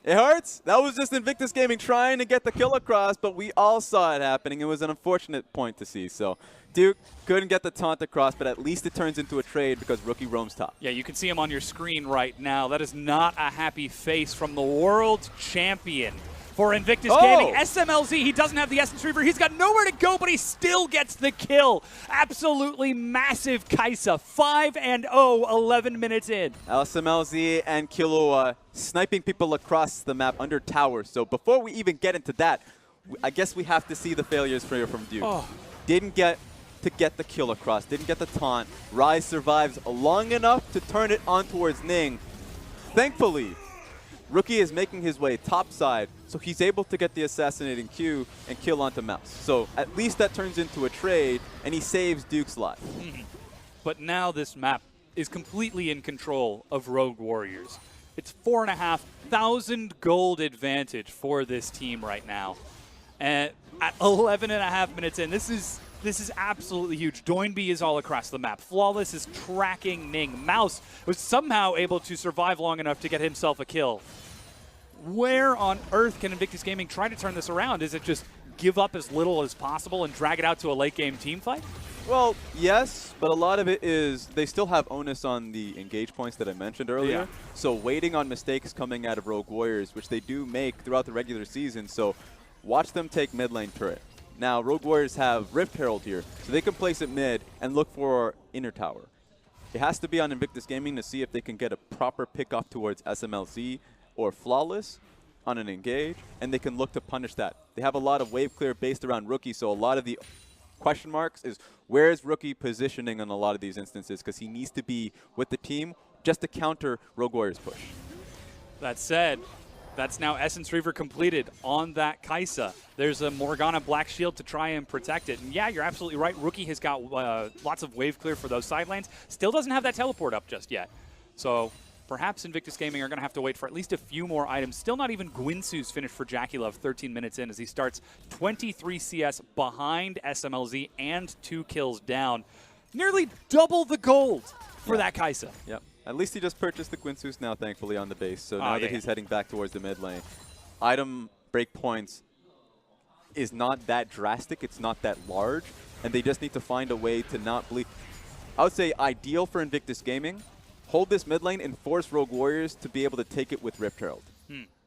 It hurts. That was just Invictus Gaming trying to get the kill across, but we all saw it happening. It was an unfortunate point to see. So Duke couldn't get the taunt across, but at least it turns into a trade because Rookie roams top. Yeah, you can see him on your screen right now. That is not a happy face from the world champion for Invictus Gaming. SMLZ, he doesn't have the Essence Reaver. He's got nowhere to go, but he still gets the kill. Absolutely massive Kai'Sa. 5-0, 11 minutes in. SMLZ and Killua sniping people across the map under towers. So before we even get into that, I guess we have to see the failures from Duke. Didn't get to get the kill across, didn't get the taunt. Rise survives long enough to turn it on towards Ning. Thankfully, Rookie is making his way topside, so he's able to get the assassinating Q and kill onto Mouse. So at least that turns into a trade, and he saves Duke's life. But now this map is completely in control of Rogue Warriors. It's 4,500 gold advantage for this team right now. And at 11.5 minutes in, this is absolutely huge. Doinby is all across the map. Flawless is tracking Ning. Mouse was somehow able to survive long enough to get himself a kill. Where on earth can Invictus Gaming try to turn this around? Is it just give up as little as possible and drag it out to a late game team fight? Well, yes, but a lot of it is they still have onus on the engage points that I mentioned earlier. Yeah. So waiting on mistakes coming out of Rogue Warriors, which they do make throughout the regular season. So watch them take mid lane turret. Now, Rogue Warriors have Rift Herald here, so they can place it mid and look for inner tower. It has to be on Invictus Gaming to see if they can get a proper pick-off towards SMLZ or Flawless on an engage, and they can look to punish that. They have a lot of wave clear based around Rookie, so a lot of the question marks is where is Rookie positioning on a lot of these instances, because he needs to be with the team just to counter Rogue Warriors' push. That said, that's now Essence Reaver completed on that Kai'Sa. There's a Morgana Black Shield to try and protect it. And yeah, you're absolutely right. Rookie has got lots of wave clear for those side lanes. Still doesn't have that teleport up just yet. So perhaps Invictus Gaming are going to have to wait for at least a few more items. Still not even Gwinsu's finished for Jackie Love 13 minutes in as he starts 23 CS behind SMLZ and 2 kills down. Nearly double the gold for that Kai'Sa. Yep. At least he just purchased the Gwinsu's now, thankfully, on the base. So now that he's heading back towards the mid lane, item breakpoints is not that drastic. It's not that large. And they just need to find a way to not bleed. I would say ideal for Invictus Gaming, hold this mid lane and force Rogue Warriors to be able to take it with Rift Herald.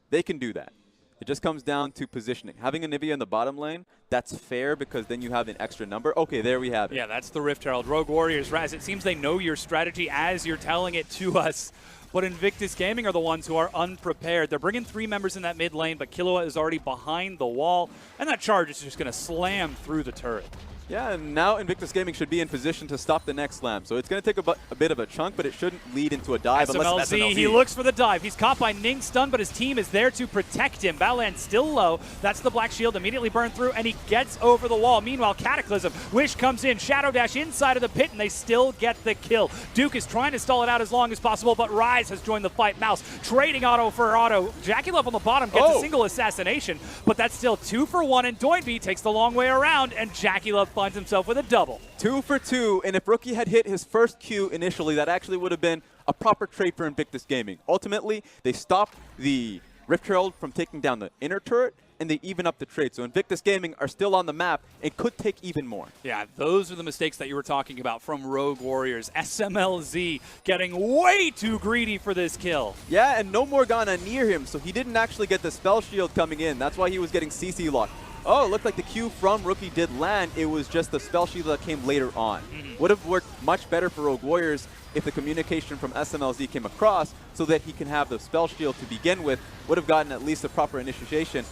They can do that. It just comes down to positioning. Having a Nivea in the bottom lane, that's fair because then you have an extra number. Okay, there we have it. Yeah, that's the Rift Herald. Rogue Warriors, Raz, it seems they know your strategy as you're telling it to us. But Invictus Gaming are the ones who are unprepared. They're bringing 3 members in that mid lane, but Killua is already behind the wall. And that charge is just going to slam through the turret. Yeah, and now Invictus Gaming should be in position to stop the next slam. So it's going to take a bit of a chunk, but it shouldn't lead into a dive unless it's SMLZ. He looks for the dive. He's caught by Ning stun, but his team is there to protect him. Baolan still low. That's the Black Shield immediately burned through, and he gets over the wall. Meanwhile, Cataclysm, Wish comes in, Shadow Dash inside of the pit, and they still get the kill. Duke is trying to stall it out as long as possible, but Rise has joined the fight. Mouse trading auto for auto. Jackie Love on the bottom gets a single assassination, but that's still 2 for 1, and Doinby takes the long way around, and Jackie Love finds himself with a double. 2 for 2, and if Rookie had hit his first Q initially, that actually would have been a proper trade for Invictus Gaming. Ultimately, they stopped the Rift Herald from taking down the inner turret, and they even up the trade. So Invictus Gaming are still on the map and could take even more. Yeah, those are the mistakes that you were talking about from Rogue Warriors. SMLZ getting way too greedy for this kill. Yeah, and no Morgana near him, so he didn't actually get the spell shield coming in. That's why he was getting CC locked. Oh, it looked like the Q from Rookie did land. It was just the spell shield that came later on. Would have worked much better for Rogue Warriors if the communication from SMLZ came across so that he can have the spell shield to begin with. Would have gotten at least a proper initiation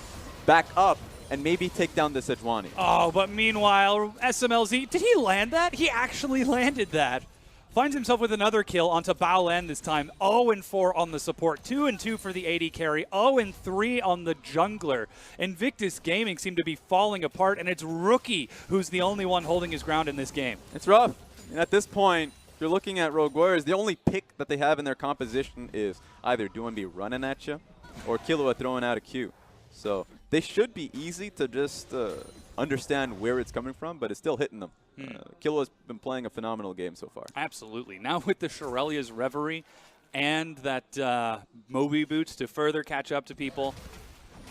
back up and maybe take down the Sejuani. Oh, but meanwhile, SMLZ, did he land that? He actually landed that. Finds himself with another kill onto Baolan this time. 0-4 on the support. 2-2 for the AD carry. 0-3 on the jungler. Invictus Gaming seem to be falling apart, and it's Rookie who's the only one holding his ground in this game. It's rough. And at this point, if you're looking at Rogue Warriors, the only pick that they have in their composition is either Doinby running at you or Killua throwing out a Q. So they should be easy to just understand where it's coming from, but it's still hitting them. Killua's been playing a phenomenal game so far. Absolutely. Now with the Shirelia's Reverie and that Moby Boots to further catch up to people.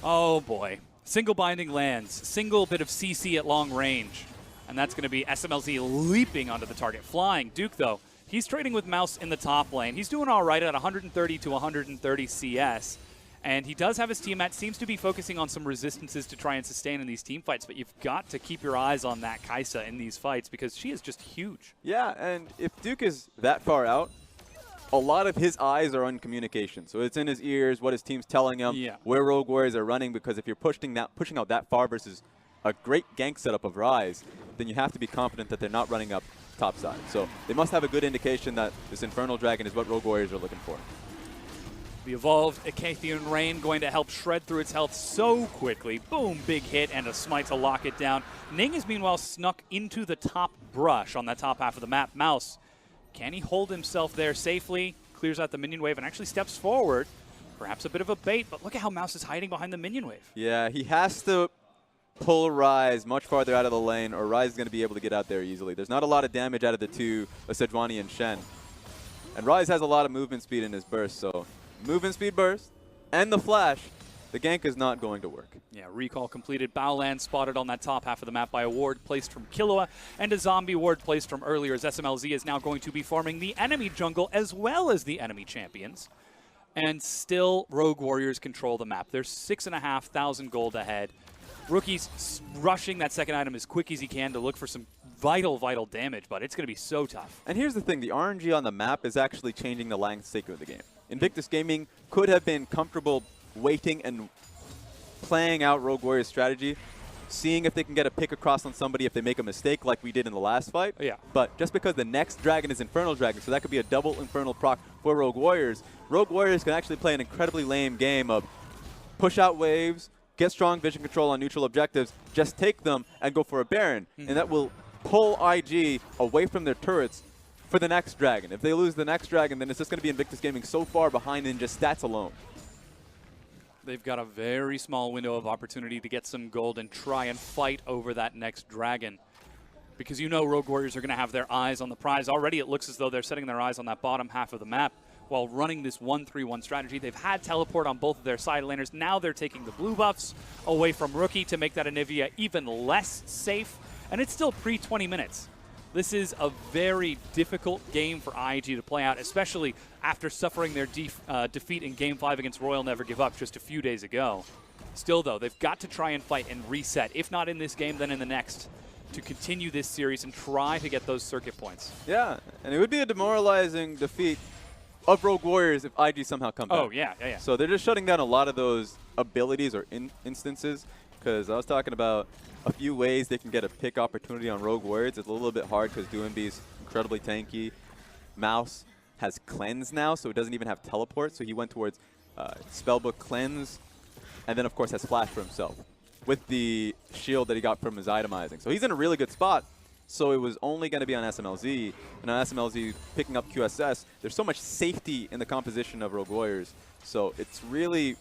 Oh boy. Single binding lands. Single bit of CC at long range. And that's going to be SMLZ leaping onto the target. Flying. Duke, though, he's trading with Mouse in the top lane. He's doing all right at 130 to 130 CS. And he does have his team at, seems to be focusing on some resistances to try and sustain in these team fights, but you've got to keep your eyes on that Kai'Sa in these fights because she is just huge. Yeah, and if Duke is that far out, a lot of his eyes are on communication. So it's in his ears, what his team's telling him, where Rogue Warriors are running, because if you're pushing out that far versus a great gank setup of Rise, then you have to be confident that they're not running up top side. So they must have a good indication that this Infernal Dragon is what Rogue Warriors are looking for. The evolved Acathian Rain going to help shred through its health so quickly. Boom, big hit and a smite to lock it down. Ning is meanwhile snuck into the top brush on that top half of the map. Mouse, can he hold himself there safely? Clears out the minion wave and actually steps forward. Perhaps a bit of a bait, but look at how Mouse is hiding behind the minion wave. Yeah, he has to pull Rise much farther out of the lane or Rise is going to be able to get out there easily. There's not a lot of damage out of the two, Sejuani and Shen. And Rise has a lot of movement speed in his burst, so movement speed burst and the flash the gank is not going to work. Yeah, recall completed. Baolan spotted on that top half of the map by a ward placed from Killua, and a zombie ward placed from earlier, as SMLZ is now going to be farming the enemy jungle as well as the enemy champions. And still, Rogue Warriors control the map. They're 6,500 gold ahead. Rookie's rushing that second item as quick as he can to look for some vital damage, but it's going to be so tough. And here's the thing, the RNG on the map is actually changing the landscape of the game. Invictus Gaming could have been comfortable waiting and playing out Rogue Warriors' strategy, seeing if they can get a pick across on somebody if they make a mistake like we did in the last fight. Yeah. But just because the next dragon is Infernal Dragon, so that could be a double Infernal proc for Rogue Warriors can actually play an incredibly lame game of push out waves, get strong vision control on neutral objectives, just take them and go for a Baron. And that will pull IG away from their turrets for the next dragon. If they lose the next dragon, then it's just going to be Invictus Gaming so far behind in just stats alone. They've got a very small window of opportunity to get some gold and try and fight over that next dragon. Because you know Rogue Warriors are going to have their eyes on the prize. Already it looks as though they're setting their eyes on that bottom half of the map while running this 1-3-1 strategy. They've had teleport on both of their side laners. Now they're taking the blue buffs away from Rookie to make that Anivia even less safe. And it's still pre-20 minutes. This is a very difficult game for IG to play out, especially after suffering their defeat in Game 5 against Royal Never Give Up just a few days ago. Still, though, they've got to try and fight and reset, if not in this game, then in the next, to continue this series and try to get those circuit points. Yeah, and it would be a demoralizing defeat of Rogue Warriors if IG somehow come back. Oh, yeah. So they're just shutting down a lot of those abilities or instances, because I was talking about a few ways they can get a pick opportunity on Rogue Warriors. It's a little bit hard because Doinby's incredibly tanky. Mouse has Cleanse now, so it doesn't even have Teleport, so he went towards Spellbook Cleanse, and then of course has Flash for himself with the shield that he got from his itemizing. So he's in a really good spot. So it was only going to be on SMLZ, and on SMLZ picking up QSS, there's so much safety in the composition of Rogue Warriors. So it's really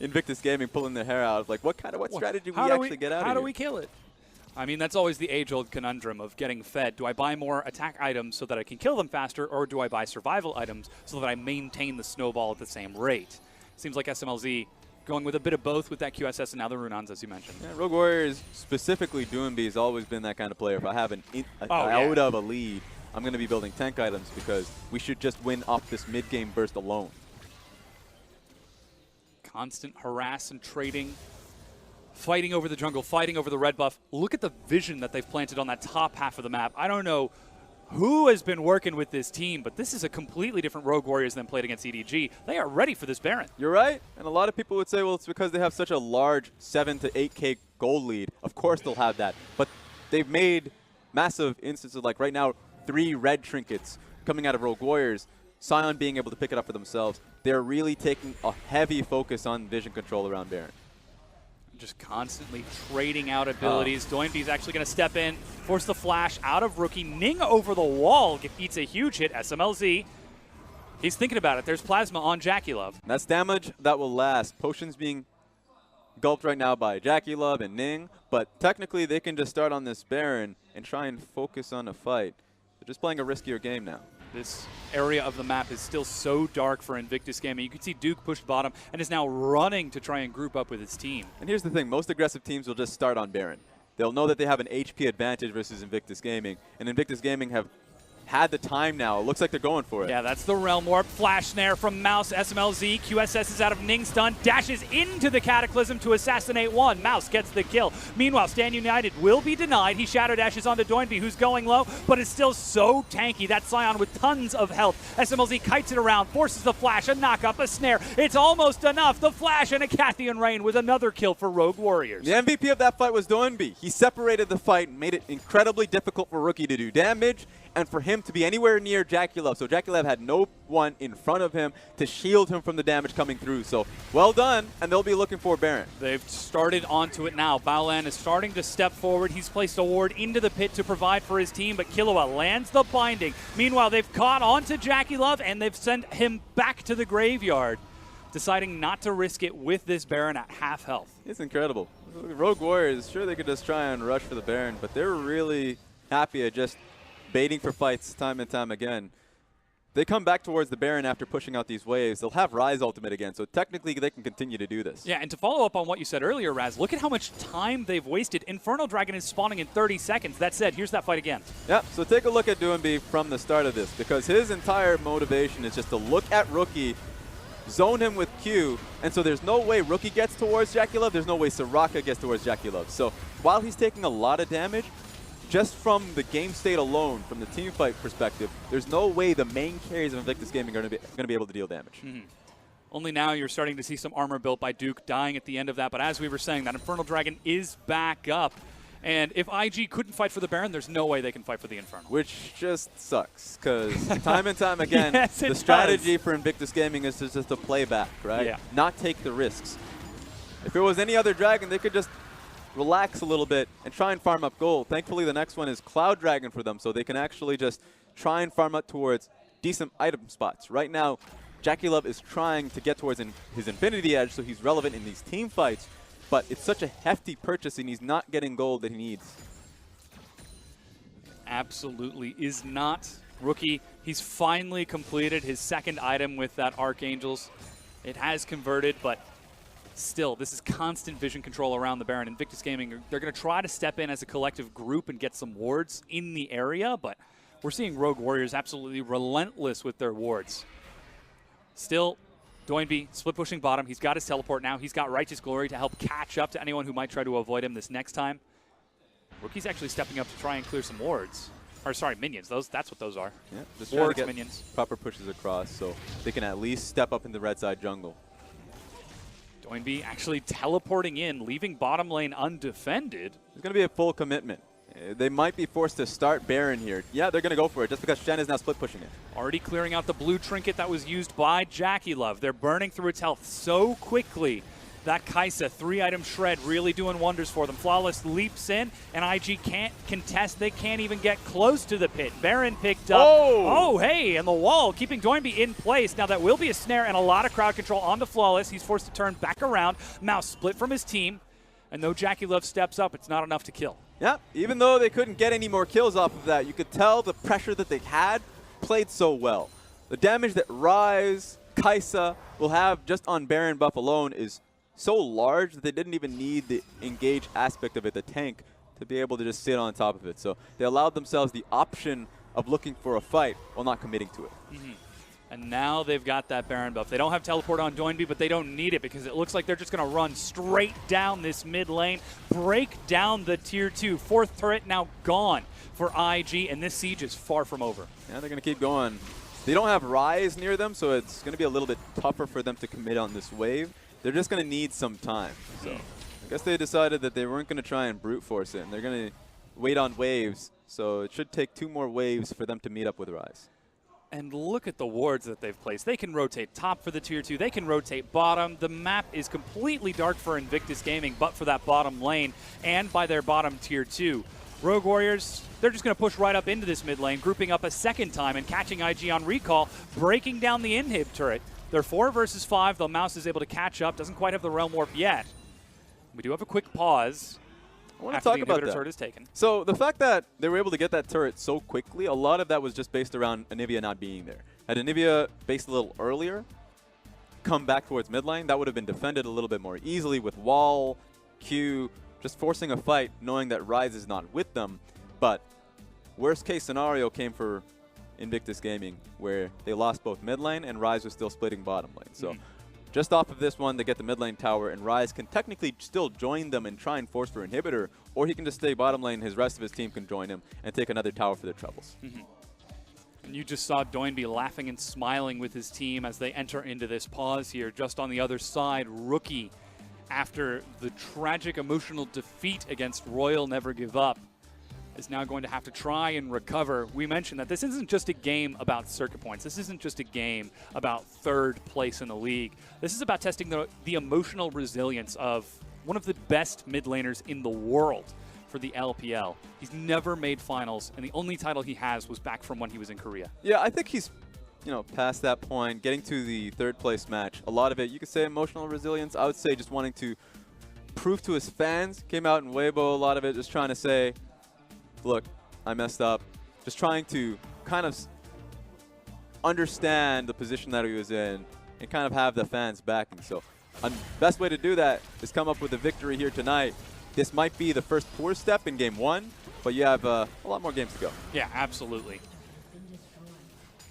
Invictus Gaming pulling their hair out, like what strategy we actually get out of here? How do we kill it? I mean, that's always the age-old conundrum of getting fed. Do I buy more attack items so that I can kill them faster, or do I buy survival items so that I maintain the snowball at the same rate? Seems like SMLZ going with a bit of both with that QSS and now the Runons, as you mentioned. Yeah, Rogue Warriors, specifically Doinby, has always been that kind of player. If I have an out of a lead, I'm going to be building tank items because we should just win off this mid-game burst alone. Constant harass and trading, fighting over the jungle, fighting over the red buff. Look at the vision that they've planted on that top half of the map. I don't know who has been working with this team, but this is a completely different Rogue Warriors than played against EDG. They are ready for this Baron. You're right, and a lot of people would say, well, it's because they have such a large 7 to 8K gold lead. Of course they'll have that, but they've made massive instances, like right now, 3 red trinkets coming out of Rogue Warriors, Sion being able to pick it up for themselves. They're really taking a heavy focus on vision control around Baron. Just constantly trading out abilities. Doinby's actually going to step in, force the flash out of Rookie. Ning over the wall eats a huge hit. SMLZ, he's thinking about it. There's Plasma on Jackie Love. That's damage that will last. Potions being gulped right now by Jackie Love and Ning, but technically they can just start on this Baron and try and focus on a fight. They're just playing a riskier game now. This area of the map is still so dark for Invictus Gaming. You can see Duke pushed bottom and is now running to try and group up with his team. And here's the thing, most aggressive teams will just start on Baron. They'll know that they have an HP advantage versus Invictus Gaming, and Invictus Gaming have had the time now. It looks like they're going for it. Yeah, that's the Realm Warp. Flash Snare from Mouse. SMLZ. QSS is out of Ning's stun. Dashes into the Cataclysm to assassinate one. Mouse gets the kill. Meanwhile, Stand United will be denied. He Shadow Dashes onto Doinby, who's going low, but is still so tanky. That Sion with tons of health. SMLZ kites it around, forces the Flash, a knock-up, a Snare. It's almost enough. The Flash and a Cathian Rain with another kill for Rogue Warriors. The MVP of that fight was Doinby. He separated the fight and made it incredibly difficult for Rookie to do damage, and for him to be anywhere near Jackie Love. So Jackie Love had no one in front of him to shield him from the damage coming through. So well done, and they'll be looking for Baron. They've started onto it now. Baolan is starting to step forward. He's placed a ward into the pit to provide for his team, but Killua lands the binding. Meanwhile, they've caught onto Jackie Love, and they've sent him back to the graveyard, deciding not to risk it with this Baron at half health. It's incredible. Rogue Warriors, sure they could just try and rush for the Baron, but they're really happy at just baiting for fights time and time again. they come back towards the Baron after pushing out these waves, they'll have Rise ultimate again, so technically they can continue to do this. Yeah, and to follow up on what you said earlier, Raz, look at how much time they've wasted. Infernal Dragon is spawning in 30 seconds. That said, here's that fight again. Yeah, so take a look at Doinby from the start of this, because his entire motivation is just to look at Rookie, zone him with Q, and so there's no way Rookie gets towards Jackie Love, there's no way Soraka gets towards Jackie Love. So while he's taking a lot of damage, just from the game state alone, from the team fight perspective, there's no way the main carries of Invictus Gaming are going to be able to deal damage. Only now you're starting to see some armor built by Duke dying at the end of that, but as we were saying, that Infernal Dragon is back up. And if IG couldn't fight for the Baron, there's no way they can fight for the Infernal. Which just sucks, because time and time again, yes, the strategy for Invictus Gaming is just to play back, right? Yeah. Not take the risks. If it was any other dragon, they could just relax a little bit and try and farm up gold. Thankfully, the next one is Cloud Dragon for them, so they can actually just try and farm up towards decent item spots. Right now, Jackie Love is trying to get towards his Infinity Edge, so he's relevant in these team fights, but it's such a hefty purchase, and he's not getting gold that he needs. Absolutely is not. Rookie, he's finally completed his second item with that Archangels. It has converted, but still, this is constant vision control around the Baron. Invictus Gaming, they're going to try to step in as a collective group and get some wards in the area, but we're seeing Rogue Warriors absolutely relentless with their wards. Still, Doinby split pushing bottom. He's got his teleport now. He's got Righteous Glory to help catch up to anyone who might try to avoid him this next time. Rookie's actually stepping up to try and clear some wards. Or sorry, minions. That's what those are. Yeah, just wards, trying to get minions. Proper pushes across, so they can at least step up in the red side jungle. Doinby actually teleporting in, leaving bottom lane undefended. It's going to be a full commitment. They might be forced to start Baron here. Yeah, they're going to go for it just because Shen is now split pushing it. Already clearing out the blue trinket that was used by Jackie Love. They're burning through its health so quickly. That Kaisa 3-item shred really doing wonders for them. Flawless leaps in, and IG can't contest. They can't even get close to the pit. Baron picked up. Oh, hey, and the wall keeping Doinby in place. Now that will be a snare and a lot of crowd control onto Flawless. He's forced to turn back around. Mouse split from his team, and though Jackie Love steps up, it's not enough to kill. Yeah, even though they couldn't get any more kills off of that, you could tell the pressure that they had played so well. The damage that Rise, Kaisa will have just on Baron buff alone is so large that they didn't even need the engage aspect of it, the tank, to be able to just sit on top of it. So they allowed themselves the option of looking for a fight while not committing to it. And now they've got that Baron buff. They don't have teleport on Doinby, but they don't need it because it looks like they're just going to run straight down this mid lane, break down the tier 2. Fourth turret now gone for IG, and this siege is far from over. Yeah, they're going to keep going. They don't have Rise near them, so it's going to be a little bit tougher for them to commit on this wave. They're just going to need some time. So I guess they decided that they weren't going to try and brute force it, and they're going to wait on waves. So it should take 2 more waves for them to meet up with Rise. And look at the wards that they've placed. They can rotate top for the tier 2. They can rotate bottom. The map is completely dark for Invictus Gaming, but for that bottom lane and by their bottom tier 2. Rogue Warriors, they're just going to push right up into this mid lane, grouping up a second time and catching IG on recall, breaking down the inhib turret. They're 4 versus 5. The Mouse is able to catch up. Doesn't quite have the Realm Warp yet. We do have a quick pause. I want to talk about that. Turret is taken. So the fact that they were able to get that turret so quickly, a lot of that was just based around Anivia not being there. Had Anivia based a little earlier, come back towards mid lane, that would have been defended a little bit more easily with wall, Q, just forcing a fight, knowing that Rise is not with them. But worst case scenario came for Invictus Gaming, where they lost both mid lane and Rise was still splitting bottom lane. So just off of this one, they get the mid lane tower, and Rise can technically still join them and try and force for inhibitor, or he can just stay bottom lane, his rest of his team can join him and take another tower for their troubles. And you just saw Doinby laughing and smiling with his team as they enter into this pause here. Just on the other side, Rookie, after the tragic emotional defeat against Royal Never Give Up, is now going to have to try and recover. We mentioned that this isn't just a game about circuit points. This isn't just a game about third place in the league. This is about testing the emotional resilience of one of the best mid laners in the world for the LPL. He's never made finals, and the only title he has was back from when he was in Korea. Yeah, I think he's past that point, getting to the third place match. A lot of it, you could say emotional resilience. I would say just wanting to prove to his fans. Came out in Weibo, a lot of it just trying to say, look, I messed up. Just trying to kind of understand the position that he was in and kind of have the fans backing. So best way to do that is come up with a victory here tonight. This might be the first poor step in game 1, but you have a lot more games to go. Yeah, absolutely.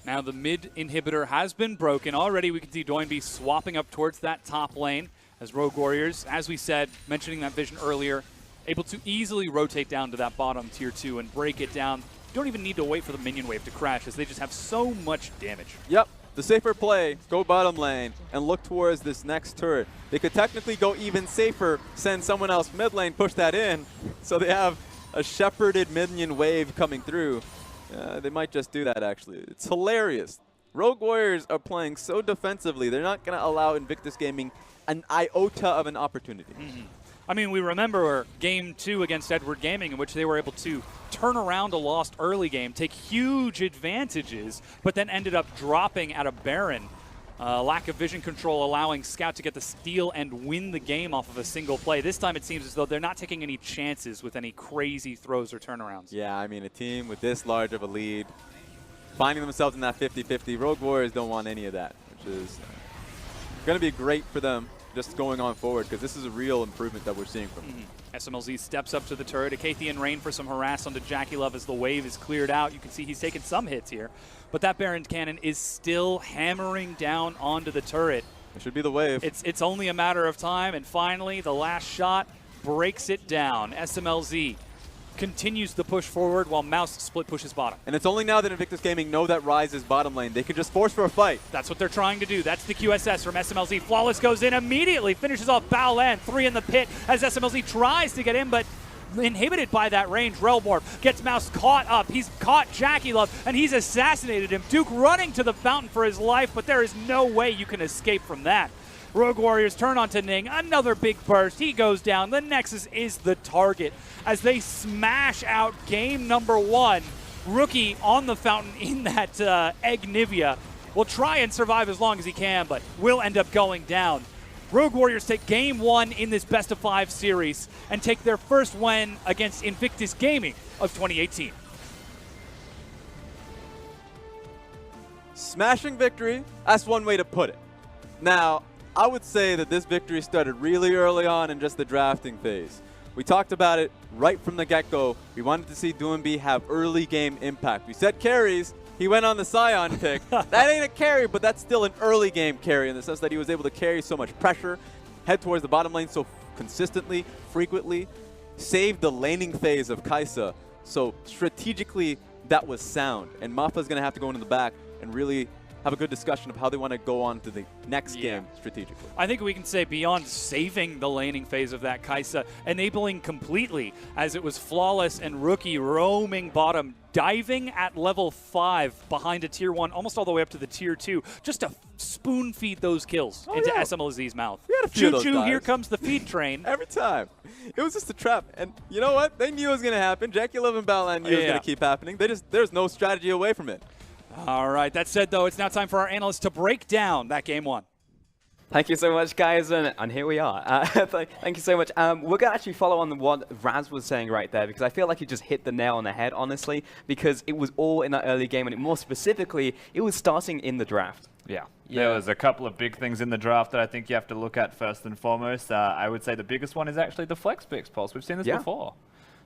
Now the mid inhibitor has been broken. Already we can see Doinby swapping up towards that top lane as Rogue Warriors, as we said, mentioning that vision earlier, able to easily rotate down to that bottom tier 2 and break it down. You don't even need to wait for the minion wave to crash as they just have so much damage. Yep. The safer play, go bottom lane and look towards this next turret. They could technically go even safer, send someone else mid lane, push that in, so they have a shepherded minion wave coming through. They might just do that, actually. It's hilarious. Rogue Warriors are playing so defensively, they're not going to allow Invictus Gaming an iota of an opportunity. I mean, we remember Game 2 against Edward Gaming in which they were able to turn around a lost early game, take huge advantages, but then ended up dropping at a Baron. Lack of vision control allowing Scout to get the steal and win the game off of a single play. This time it seems as though they're not taking any chances with any crazy throws or turnarounds. Yeah, I mean, a team with this large of a lead, finding themselves in that 50-50, Rogue Warriors don't want any of that, which is going to be great for them just going on forward, because this is a real improvement that we're seeing from them. SMLZ steps up to the turret. Akathian Rain for some harass onto Jackie Love as the wave is cleared out. You can see he's taken some hits here, but that Baron cannon is still hammering down onto the turret. It should be the wave. It's only a matter of time, and finally the last shot breaks it down. SMLZ continues the push forward while Mouse split pushes bottom. And it's only now that Invictus Gaming know that Rise is bottom lane. They can just force for a fight. That's what they're trying to do. That's the QSS from SMLZ. Flawless goes in immediately, finishes off Baolan, 3 in the pit as SMLZ tries to get in, but inhibited by that range. Relmorph gets Mouse caught up. He's caught Jackie Love, and he's assassinated him. Duke running to the fountain for his life, but there is no way you can escape from that. Rogue Warriors turn onto Ning. Another big burst. He goes down. The Nexus is the target as they smash out game number 1. Rookie on the fountain in that Egg Nivea will try and survive as long as he can, but will end up going down. Rogue Warriors take game 1 in this best-of-5 series and take their first win against Invictus Gaming of 2018. Smashing victory, that's one way to put it. Now, I would say that this victory started really early on in just the drafting phase. We talked about it right from the get-go. We wanted to see Doinby have early game impact. We said carries. He went on the Scion pick. That ain't a carry, but that's still an early game carry in the sense that he was able to carry so much pressure, head towards the bottom lane so consistently, frequently, save the laning phase of Kaisa. So strategically, that was sound. And Mafa's going to have to go into the back and really have a good discussion of how they want to go on to the next game strategically. I think we can say beyond saving the laning phase of that Kaisa, enabling completely as it was Flawless and Rookie roaming bottom, diving at level 5 behind a tier 1, almost all the way up to the tier 2, just to spoon feed those kills into SMLZ's mouth. Choo-choo, here comes the feed train. Every time. It was just a trap. And you know what? They knew it was going to happen. Jackie Love and Baolan knew it was going to keep happening. There's no strategy away from it. All right, that said, though, it's now time for our analysts to break down that game 1. Thank you so much, guys, and here we are. Thank you so much. We're going to actually follow on what Raz was saying right there, because I feel like he just hit the nail on the head, honestly, because it was all in that early game, and more specifically, it was starting in the draft. Yeah. There was a couple of big things in the draft that I think you have to look at first and foremost. I would say the biggest one is actually the flex picks, Pulse. We've seen this before.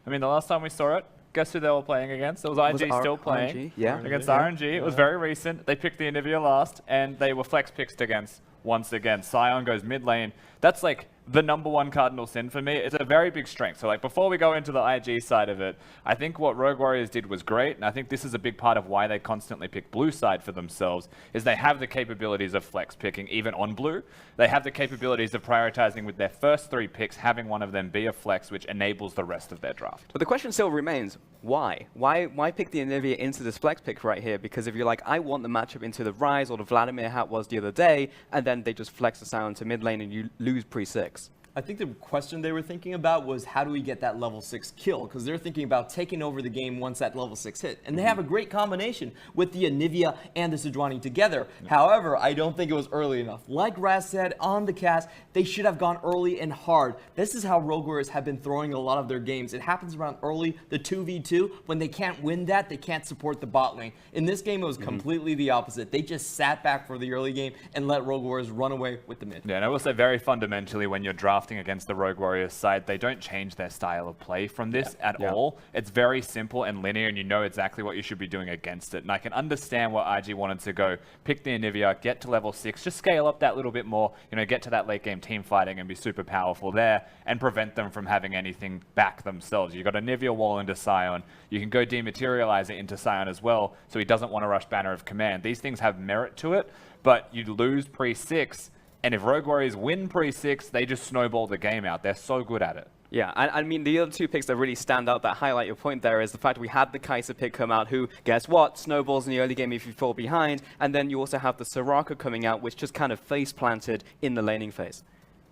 I mean, the last time we saw it, guess who they were playing against? It was IG still playing against RNG. It was very recent. They picked the Anivia last, and they were flex picked against once again. Scion goes mid lane. That's like the #1 cardinal sin for me. It's a very big strength. So like before we go into the IG side of it, I think what Rogue Warriors did was great, and I think this is a big part of why they constantly pick blue side for themselves, is they have the capabilities of flex picking even on blue. They have the capabilities of prioritizing with their first 3 picks, having one of them be a flex, which enables the rest of their draft. But the question still remains, why? Why pick the Anivia into this flex pick right here? Because if you're like, I want the matchup into the Rise or the Vladimir hat was the other day, and then they just flex the sound to mid lane and you lose pre-6. I think the question they were thinking about was how do we get that level 6 kill? Because they're thinking about taking over the game once that level 6 hit. And they have a great combination with the Anivia and the Sejuani together. However, I don't think it was early enough. Like Raz said on the cast, they should have gone early and hard. This is how Rogue Warriors have been throwing a lot of their games. It happens around early, the 2v2. When they can't win that, they can't support the bot lane. In this game, it was completely the opposite. They just sat back for the early game and let Rogue Warriors run away with the mid. Yeah, and I will say very fundamentally when you're drafting against the Rogue Warriors side, they don't change their style of play from this at all. It's very simple and linear, and you know exactly what you should be doing against it. And I can understand why IG wanted to go pick the Anivia, get to level 6, just scale up that little bit more, you know, get to that late game team fighting and be super powerful there and prevent them from having anything back themselves. You got Anivia wall into Sion. You can go dematerialize it into Sion as well, so he doesn't want to rush Banner of Command. These things have merit to it, but you lose pre-6. And if Rogue Warriors win pre-6, they just snowball the game out. They're so good at it. Yeah, I mean, the other two picks that really stand out, that highlight your point there, is the fact we had the Kai'Sa pick come out, who, guess what, snowballs in the early game if you fall behind, and then you also have the Soraka coming out, which just kind of face-planted in the laning phase.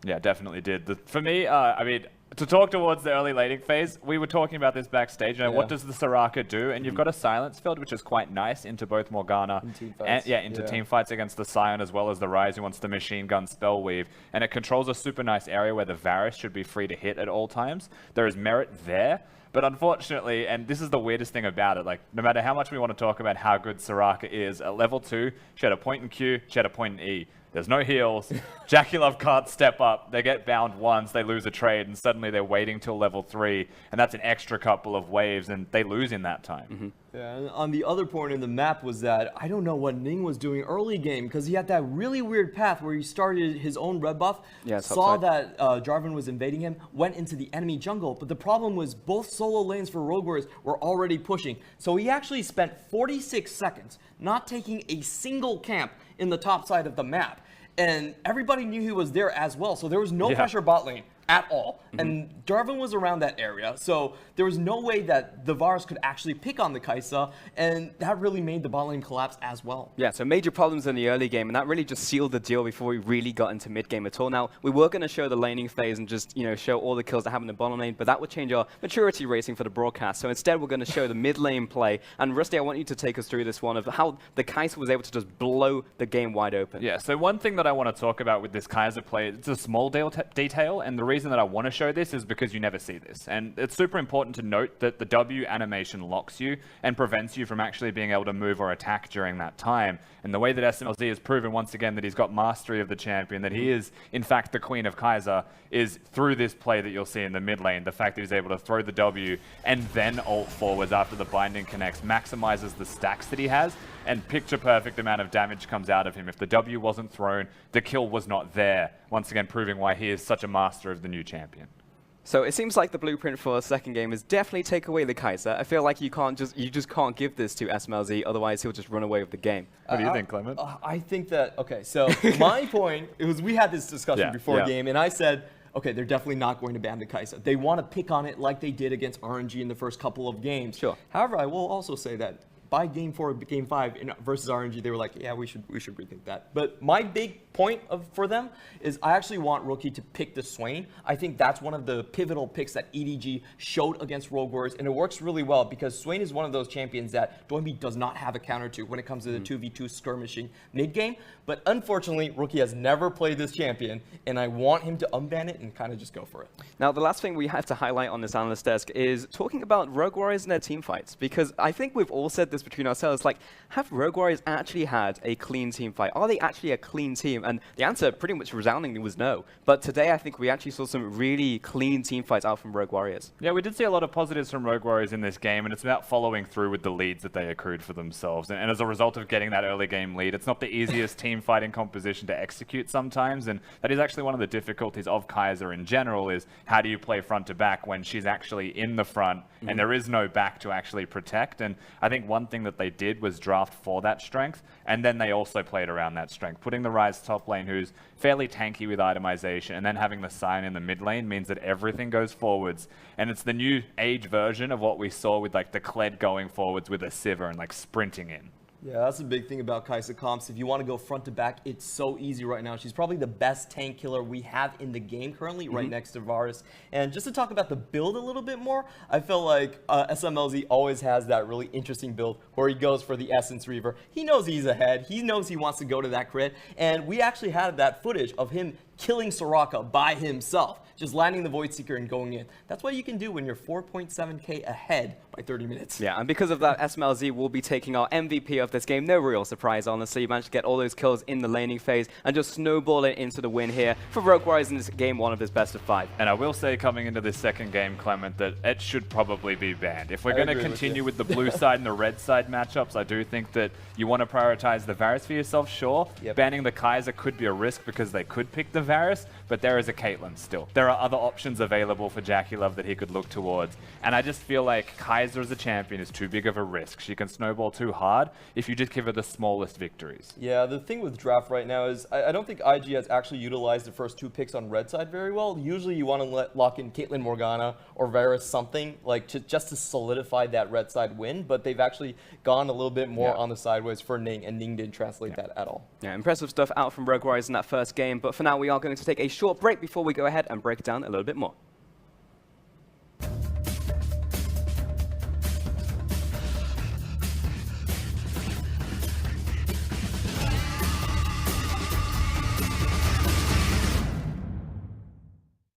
Yeah, definitely did. For me, I mean, to talk towards the early laning phase, we were talking about this backstage. You know, what does the Soraka do? And you've got a silence field, which is quite nice into both Morgana and team fights against the Sion, as well as the Ryze, who wants the machine gun spell weave. And it controls a super nice area where the Varus should be free to hit at all times. There is merit there. But unfortunately, and this is the weirdest thing about it, like, no matter how much we want to talk about how good Soraka is, at level 2, she had a point in Q, she had a point in E. There's no heals. Jackie Love can't step up. They get bound once, they lose a trade, and suddenly they're waiting till level 3, and that's an extra couple of waves, and they lose in that time. Yeah, and on the other point in the map was that I don't know what Ning was doing early game, because he had that really weird path where he started his own red buff, saw that Jarvan was invading him, went into the enemy jungle, but the problem was both solo lanes for Rogue Warriors were already pushing. So he actually spent 46 seconds not taking a single camp in the top side of the map. And everybody knew he was there as well, so there was no pressure bot lane at all. And Jarvan was around that area, so there was no way that the Varus could actually pick on the Kai'Sa, and that really made the bot lane collapse as well. Yeah, so major problems in the early game, and that really just sealed the deal before we really got into mid game at all. Now, we were going to show the laning phase and just, you know, show all the kills that happen in the bottom lane, but that would change our maturity rating for the broadcast. So instead, we're going to show the mid lane play. And Rusty, I want you to take us through this one of how the Kai'Sa was able to just blow the game wide open. Yeah, so one thing that I want to talk about with this Kai'Sa play, it's a small detail, and the reason that I want to show this is because you never see this. And it's super important to note that the W animation locks you and prevents you from actually being able to move or attack during that time. And the way that SMLZ has proven once again that he's got mastery of the champion, that he is in fact the queen of Kai'Sa, is through this play that you'll see in the mid lane. The fact that he's able to throw the W and then ult forwards after the binding connects maximizes the stacks that he has, and picture perfect amount of damage comes out of him. If the W wasn't thrown, the kill was not there. Once again, proving why he is such a master of the new champion. So it seems like the blueprint for a second game is definitely take away the Kai'Sa. I feel like you just can't give this to SMLZ, otherwise he'll just run away with the game. What do you think, Clement? I think that, okay, so my point, it was we had this discussion before game, and I said, okay, they're definitely not going to ban the Kai'Sa. They want to pick on it like they did against RNG in the first couple of games. Sure. However, I will also say that by game 4, game 5 versus RNG, they were like, yeah, we should rethink that. But my big point for them is I actually want Rookie to pick the Swain. I think that's one of the pivotal picks that EDG showed against Rogue Warriors, and it works really well because Swain is one of those champions that Doinby does not have a counter to when it comes to the 2v2 skirmishing mid-game. But unfortunately, Rookie has never played this champion, and I want him to unban it and kind of just go for it. Now, the last thing we have to highlight on this analyst desk is talking about Rogue Warriors and their team fights, because I think we've all said this between ourselves, like, have Rogue Warriors actually had a clean team fight? Are they actually a clean team? And the answer pretty much resoundingly was no. But today, I think we actually saw some really clean team fights out from Rogue Warriors. Yeah, we did see a lot of positives from Rogue Warriors in this game, and it's about following through with the leads that they accrued for themselves. And as a result of getting that early game lead, it's not the easiest team fighting composition to execute sometimes, and that is actually one of the difficulties of Kai'Sa in general, is how do you play front to back when she's actually in the front and there is no back to actually protect. And I think one thing that they did was draft for that strength, and then they also played around that strength. Putting the Ryze top lane, who's fairly tanky with itemization, and then having the Sion in the mid lane means that everything goes forwards. And it's the new age version of what we saw with like the Kled going forwards with a Sivir and like sprinting in. Yeah, that's the big thing about Kaisa comps. If you want to go front to back, it's so easy right now. She's probably the best tank killer we have in the game currently, right next to Varus. And just to talk about the build a little bit more, I feel like SMLZ always has that really interesting build where he goes for the Essence Reaver. He knows he's ahead. He knows he wants to go to that crit. And we actually had that footage of him killing Soraka by himself, just landing the Void Seeker and going in. That's what you can do when you're 4.7k ahead by 30 minutes. Yeah, and because of that, SMLZ will be taking our MVP of this game. No real surprise, honestly. He managed to get all those kills in the laning phase and just snowball it into the win here for Rogue Warriors in this game 1 of his best of 5. And I will say, coming into this second game, Clement, that it should probably be banned. If we're going to continue with the blue side and the red side matchups, I do think that you want to prioritize the Varus for yourself, sure. Banning the Kaiser could be a risk because they could pick the Varus, but there is a Caitlyn still. There are other options available for JackeyLove that he could look towards. And I just feel like Kaiser as a champion is too big of a risk. She can snowball too hard if you just give her the smallest victories. Yeah, the thing with draft right now is I don't think IG has actually utilized the first 2 picks on red side very well. Usually you want to lock in Caitlyn Morgana or Varus something like just to solidify that red side win, but they've actually gone a little bit more on the sideways for Ning, and Ning didn't translate that at all. Yeah, impressive stuff out from Rogue Warriors in that first game, but for now we are going to take a short break before we go ahead and break it down a little bit more.